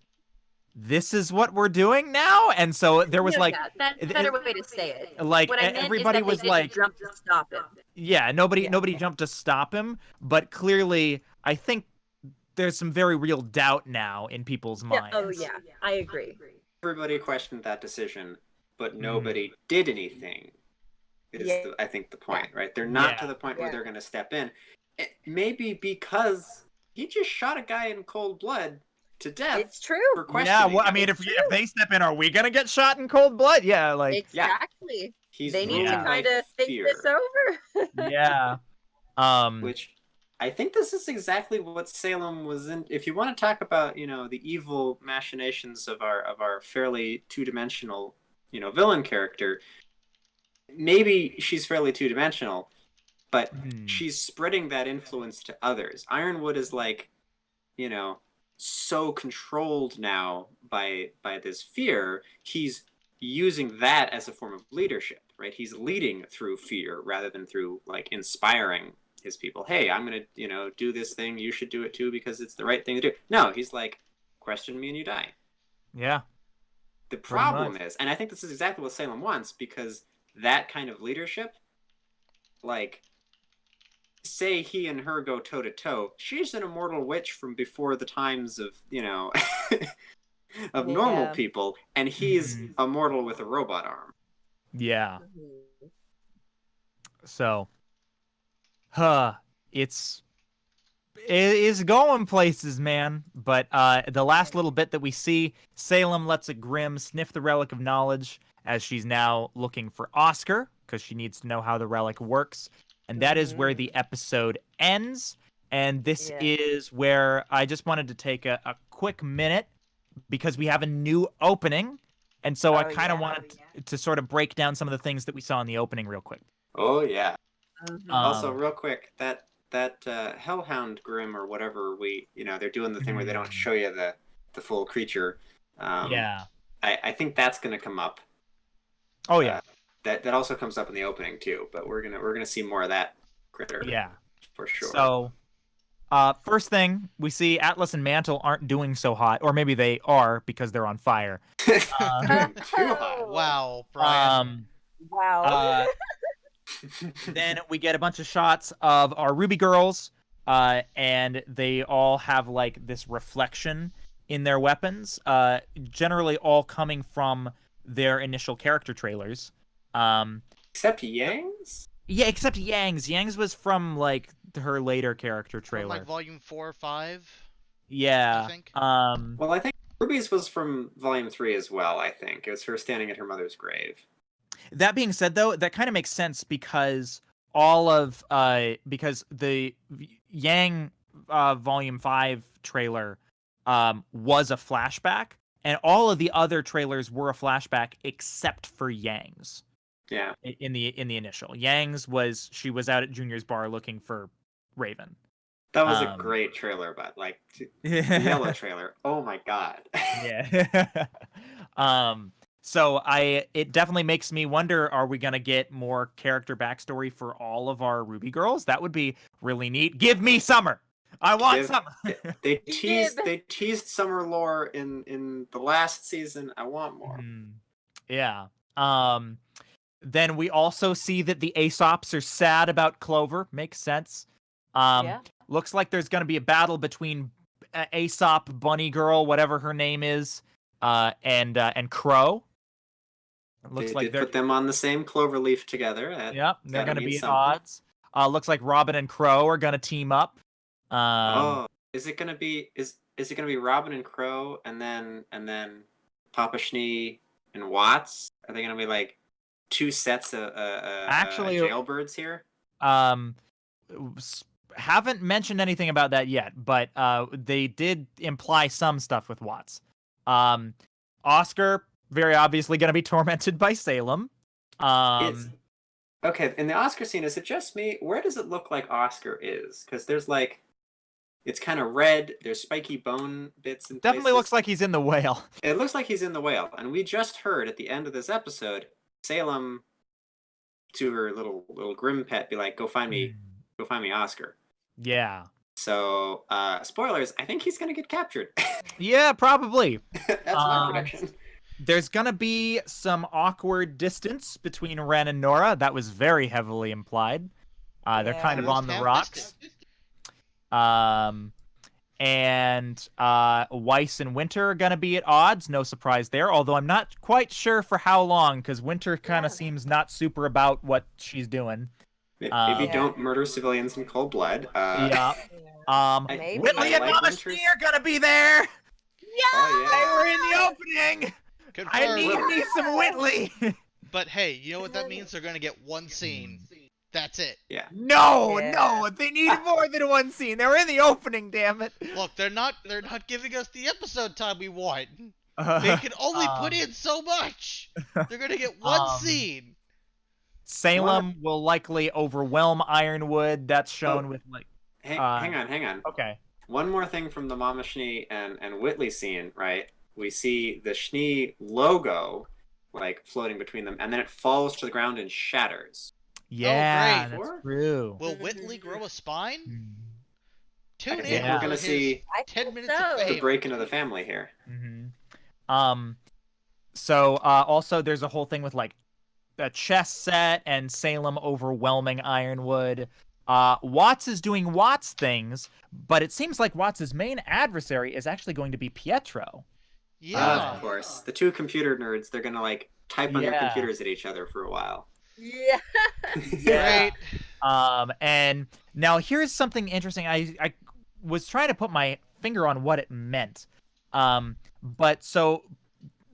this is what we're doing now? And so there was No, like, yeah, that's a better way to say it. like What I meant everybody is that was they didn't like, jump to stop him. yeah, nobody jumped to stop him, but clearly I think there's some very real doubt now in people's Yeah, minds. oh yeah, I agree. Everybody questioned that decision, but nobody did anything. I think the point, right? They're not to the point where they're going to step in. Maybe because he just shot a guy in cold blood to death. It's true. For questioning. Yeah, well, I mean, if they step in, are we gonna get shot in cold blood? Yeah, like exactly. He's they need to ruled by kind of think fear. this over. yeah. Which I think this is exactly what Salem was in. If you want to talk about, the evil machinations of our fairly two-dimensional, villain character, maybe she's fairly two-dimensional, but she's spreading that influence to others. Ironwood is like, so controlled now by this fear, he's using that as a form of leadership, right? He's leading through fear rather than through like inspiring his people. Hey, I'm gonna do this thing, you should do it too because it's the right thing to do. No, he's like, question me and you die. Yeah. The problem is, and I think this is exactly what Salem wants, because that kind of leadership, like, say he and her go toe to toe, she's an immortal witch from before the times of of normal people, and he's immortal with a robot arm. Yeah. So, it is going places, man. But the last little bit that we see, Salem lets a Grim sniff the relic of knowledge as she's now looking for Oscar because she needs to know how the relic works. And that is where the episode ends. And this is where I just wanted to take a quick minute because we have a new opening. And so I kind of wanted to sort of break down some of the things that we saw in the opening real quick. Oh, yeah. Also, real quick, that Hellhound Grim or whatever they're doing the thing where they don't show you the full creature. I think that's going to come up. Oh, yeah. That also comes up in the opening too, but we're gonna see more of that critter. Yeah, for sure. So, first thing we see, Atlas and Mantle aren't doing so hot, or maybe they are because they're on fire. Too hot. Wow, Brian. Wow. Then we get a bunch of shots of our RWBY girls, and they all have like this reflection in their weapons, generally all coming from their initial character trailers. Except Yang's? Yeah, except Yang's. Yang's was from like her later character trailer. From, like volume 4 or 5. Yeah. I think. Well, I think RWBY's was from volume 3 as well. I think it was her standing at her mother's grave. That being said, though, that kind of makes sense because because the Yang volume 5 trailer was a flashback, and all of the other trailers were a flashback except for Yang's. Yeah. In the initial, Yang's she was out at Junior's bar looking for Raven. That was a great trailer, but like the yellow trailer. Oh my god. Yeah. So it definitely makes me wonder: are we gonna get more character backstory for all of our RWBY girls? That would be really neat. Give me Summer. I want Summer. They teased Summer lore in the last season. I want more. Yeah. Then we also see that the Aesops are sad about Clover. Makes sense. Looks like there's going to be a battle between Aesop, Bunny Girl, whatever her name is, and Crow. It looks like they put them on the same clover leaf together. Yep, they're going to be at odds. Looks like Robin and Crow are going to team up. Is it going to be Robin and Crow and then Papa Schnee and Watts? Are they going to be like two sets of actually jailbirds here? Haven't mentioned anything about that yet, but they did imply some stuff with Watts. Oscar very obviously going to be tormented by Salem. Okay, in the Oscar scene, is it just me? Where does it look like Oscar is? Because there's like, it's kind of red. There's spiky bone bits in Definitely places. looks like he's in the whale. It looks like he's in the whale, and we just heard at the end of this episode, Salem to her little Grim pet be like, "Go find me Oscar." Yeah. So, spoilers, I think he's going to get captured. Yeah, probably. That's my prediction. There's gonna be some awkward distance between Ren and Nora. That was very heavily implied. They're kind of Yeah. on the rocks. And Weiss and Winter are gonna be at odds. No surprise there. Although I'm not quite sure for how long, because Winter kind of seems not super about what she's doing. Maybe don't murder civilians in cold blood. Yeah. Maybe. Whitley and like Mama Winter's- Schnee are gonna be there. Oh, They yeah. were in the opening. I Confirmed. need me some Whitley. But hey, you know what that means? They're gonna get one scene. That's it. Yeah. No, Yeah. no, they need more than one scene. They were in the opening, damn it. Look, they're not giving us the episode time we want. They can only put in so much. They're gonna get one scene. Salem will likely overwhelm Ironwood. That's shown with like. Hang on. Okay. One more thing from the Mama Schnee and Whitley scene, right? We see the Schnee logo like floating between them, and then it falls to the ground and shatters. Yeah, great. that's true. Will Whitley grow a spine? Tune I in. think Yeah. we're gonna for see I 10 think minutes so. of the fame. break into the family here. So also there's a whole thing with like a chess set and Salem overwhelming Ironwood. Watts is doing Watts things, but it seems like Watts' main adversary is actually going to be Pietro. Yeah. Of course. The two computer nerds, they're gonna like type on their Yeah. computers at each other for a while. Yeah. Great. And now here's something interesting. I was trying to put my finger on what it meant. But so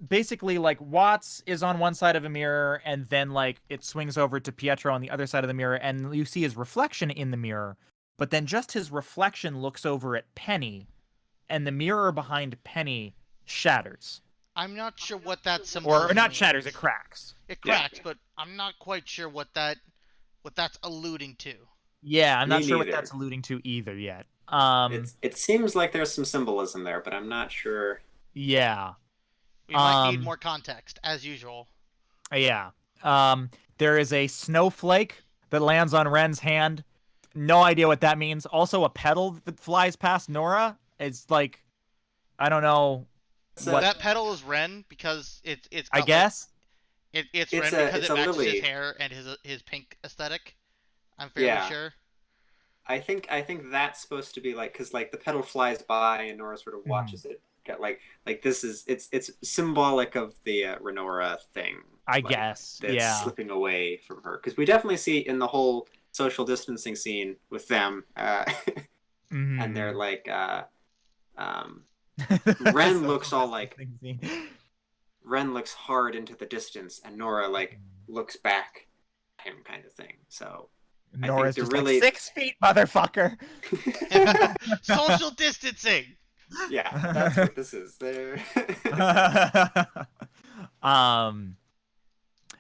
basically like Watts is on one side of a mirror and then like it swings over to Pietro on the other side of the mirror and you see his reflection in the mirror, but then just his reflection looks over at Penny and the mirror behind Penny shatters. I'm not sure what that symbolism Or not means. shatters, it cracks. It cracks, but I'm not quite sure what that's alluding to. Yeah, I'm not Me sure what neither. that's alluding to either yet. It seems like there's some symbolism there, but I'm not sure. Yeah. We might need more context, as usual. Yeah. There is a snowflake that lands on Ren's hand. No idea what that means. Also, a petal that flies past Nora. It's like, I don't know. So what That petal is Ren because it's. I got, guess. like, it's It's Ren a- because it's it a matches lily. his hair and his pink aesthetic. I'm fairly Yeah. sure. I think that's supposed to be like, because like the petal flies by and Nora sort of watches it get like this is it's symbolic of the Renora thing. I like, guess. that's Yeah. slipping away from her, because we definitely see in the whole social distancing scene with them, Mhm. and they're like Ren looks all like Ren looks hard into the distance, and Nora like looks back at him, kind of thing. So Nora's they're just really- like 6 feet, motherfucker. Social distancing. yeah, that's what this is. There.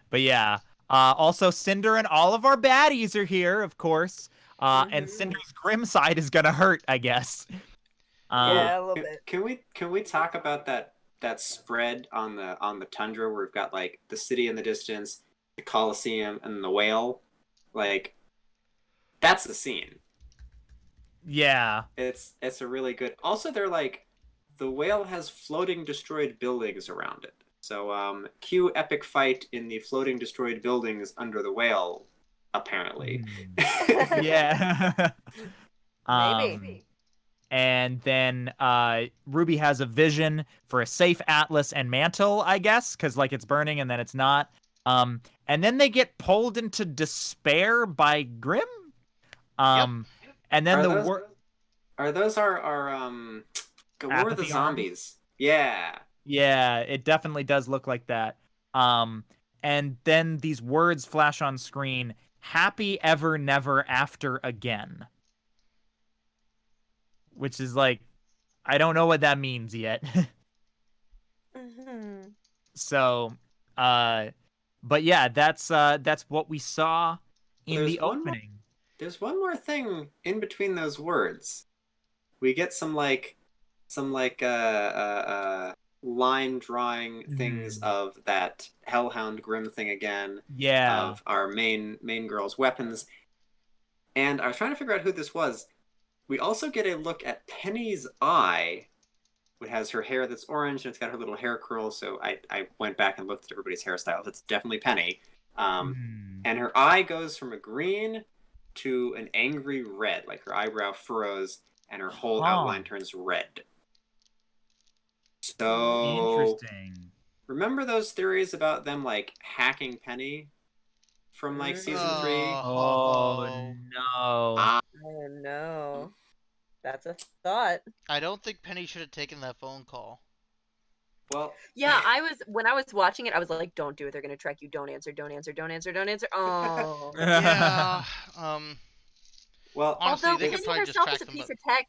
But yeah. Also, Cinder and all of our baddies are here, of course. And Cinder's grim side is gonna hurt, I guess. Yeah, a little bit. Can we talk about that spread on the tundra where we've got like the city in the distance, the Colosseum, and the whale? Like, that's the scene. Yeah. It's a really good. Also, they're like, the whale has floating destroyed buildings around it. So cue epic fight in the floating destroyed buildings under the whale, apparently. Yeah. Maybe. And then RWBY has a vision for a safe Atlas and Mantle, I guess, because like it's burning and then it's not. And then they get pulled into despair by Grimm. And then Are those our what were the Apathy zombies? Yeah. Yeah, it definitely does look like that. And then these words flash on screen: "Happy ever, never after again." Which is like, I don't know what that means yet. So, but yeah, that's what we saw in There's the one more- opening. There's one more thing in between those words. We get some line drawing things of that Hellhound Grimm thing again. Yeah. Of our main girl's weapons. And I was trying to figure out who this was. We also get a look at Penny's eye. It has her hair that's orange, and it's got her little hair curl, so I went back and looked at everybody's hairstyles. It's definitely Penny. And her eye goes from a green to an angry red, like her eyebrow furrows, and her whole outline turns red. So... Interesting. Remember those theories about them, like, hacking Penny from, like, season 3? Oh, no. Oh no. That's a thought. I don't think Penny should have taken that phone call. Well, Yeah, when I was watching it, I was like, don't do it. They're gonna track you. Don't answer. Don't answer. Don't answer. Don't answer. Oh. Yeah. Well, honestly, Although they could Penny probably just herself track is a them. piece of tech.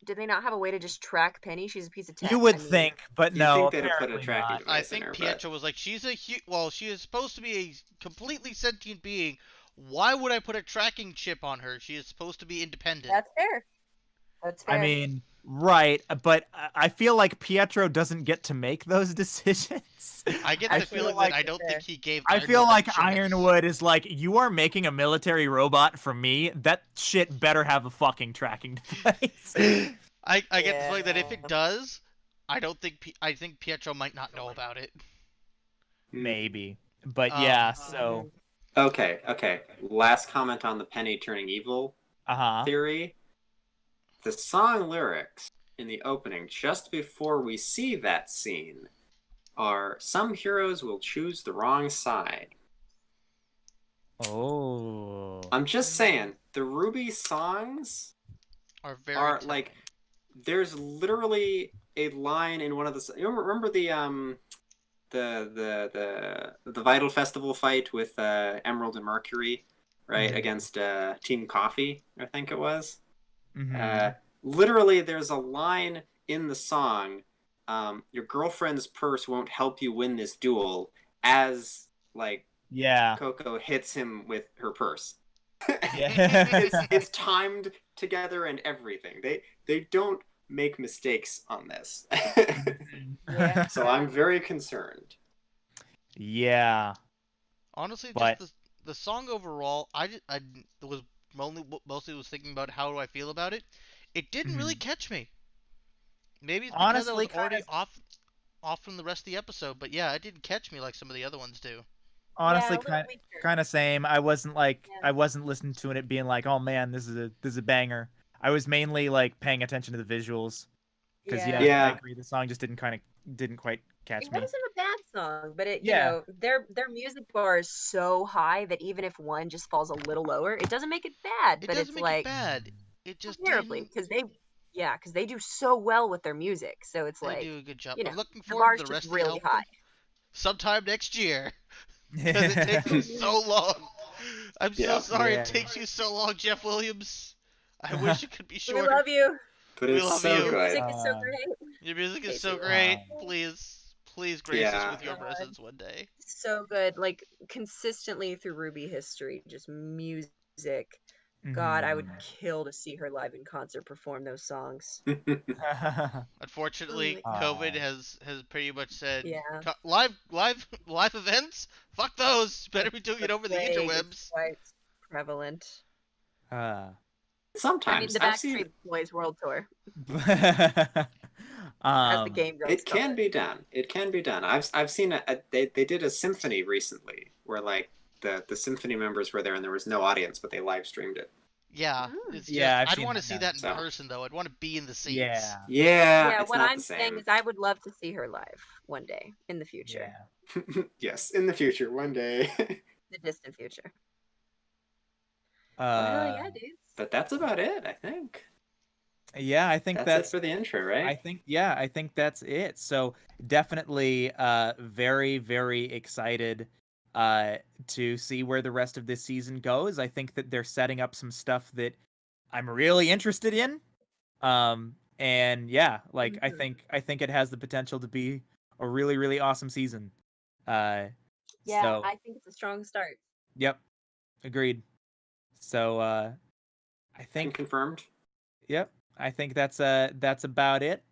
Did they not have a way to just track Penny? She's a piece of tech. You would I mean, think, but you'd no. think they'd have put a apparently tracking not. device I in think her, Pietro was like, she is supposed to be a completely sentient being. Why would I put a tracking chip on her? She is supposed to be independent. that's fair. That's fair. I mean, right, but I feel like Pietro doesn't get to make those decisions. I get I the feel feeling like that I don't fair. think he gave. I feel Ironwood like that choice. Ironwood is like, you are making a military robot for me. That shit better have a fucking tracking device. I get the feeling that if Yeah. it does, I think Pietro might not know about it. Maybe, but yeah. Mm-hmm. So, Okay. Last comment on the Penny turning evil theory. The song lyrics in the opening, just before we see that scene, are "Some heroes will choose the wrong side." Oh. I'm just saying, the RWBY songs Are very are like, there's literally a line in one of the. You remember the Vital Festival fight with Emerald and Mercury, right, against Team Coffee, I think it was. Literally, there's a line in the song, your girlfriend's purse won't help you win this duel, as, like, Coco hits him with her purse. It's timed together and everything. They don't make mistakes on this. So I'm very concerned. Yeah. Honestly, but... just the song overall, I was mostly was thinking about how do I feel about it. It didn't really catch me. Maybe it's because honestly, I was already off from the rest of the episode, but yeah, it didn't catch me like some of the other ones do. Honestly, kind of same. I wasn't listening to it being like, oh man, this is a banger. I was mainly like paying attention to the visuals. Because I agree, the song just didn't quite catch me. It wasn't a bad song, but you know, their music bar is so high that even if one just falls a little lower, it doesn't make it bad. But it's like bad. It just terribly because they do so well with their music. So it's they do a good job. You know, I'm looking forward to the rest of the really album high. sometime next year. Because it takes me so long. I'm so sorry it takes you so long, Jeff Williams. I wish it could be shorter. We love you. But it's so good. Your music is so great. Your music is so great. Please grace us with your presence one day. So good. Like, consistently through RWBY history, just music. God, I would kill to see her live in concert perform those songs. Unfortunately, COVID has pretty much said, live events? Fuck those. Better be doing it over the interwebs. Quite prevalent. Sometimes. I mean, the Backstreet Boys World Tour. As the game goes. It can be done. It can be done. I've seen they did a symphony recently where like the symphony members were there and there was no audience, but they live streamed it. Yeah. I'd want to see that in person though. I'd want to be in the seats. Yeah. What I'm saying is, I would love to see her live one day in the future. Yes, in the future, one day. The distant future. Hell yeah, dudes. But that's about it, I think. Yeah, I think that's it for the intro, right? I think that's it. So definitely very, very excited to see where the rest of this season goes. I think that they're setting up some stuff that I'm really interested in. And yeah, like I think it has the potential to be a really, really awesome season. I think it's a strong start. Yep. Agreed. So I think confirmed. Yep. I think that's about it.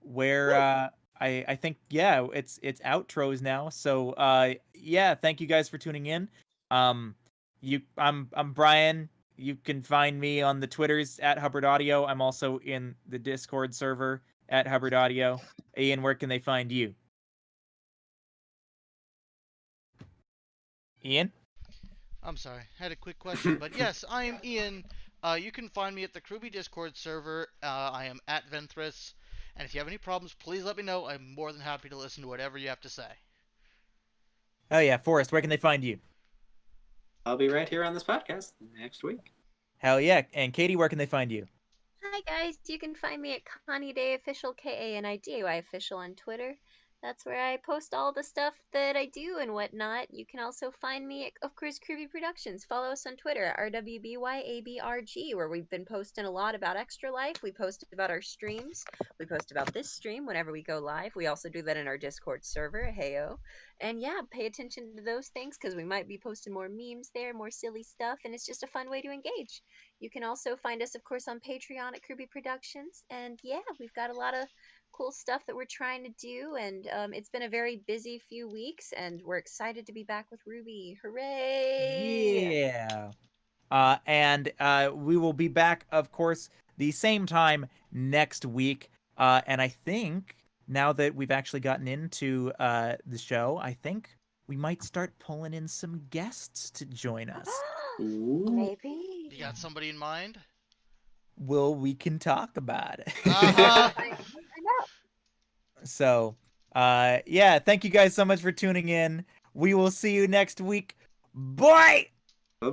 Where I think it's outros now. So thank you guys for tuning in. I'm Brian. you can find me on the Twitters at Hubbard Audio. I'm also in the Discord server at Hubbard Audio. Ian, where can they find you? Ian? I'm sorry, I had a quick question, but yes, I am Ian. You can find me at the RWBY Discord server. I am at Ventress, and if you have any problems, please let me know. I'm more than happy to listen to whatever you have to say. Oh yeah, Forrest, where can they find you? I'll be right here on this podcast next week. Hell yeah. And Katie, where can they find you? Hi guys, you can find me at Connie Day Official, KANIDAY Official on Twitter. That's where I post all the stuff that I do and whatnot. You can also find me at, of course, RWBY Productions. Follow us on Twitter at RWBYABRG, where we've been posting a lot about Extra Life. We post about our streams. We post about this stream whenever we go live. We also do that in our Discord server, heyo. And yeah, pay attention to those things because we might be posting more memes there, more silly stuff, and it's just a fun way to engage. You can also find us, of course, on Patreon at RWBY Productions. And yeah, we've got a lot of cool stuff that we're trying to do, and it's been a very busy few weeks, and we're excited to be back with RWBY. Hooray! Yeah. And we will be back, of course, the same time next week. And I think now that we've actually gotten into the show, I think we might start pulling in some guests to join us. Maybe. You got somebody in mind? Well, we can talk about it. Uh-huh. I know. So, yeah, thank you guys so much for tuning in. We will see you next week. Bye! Bye-bye.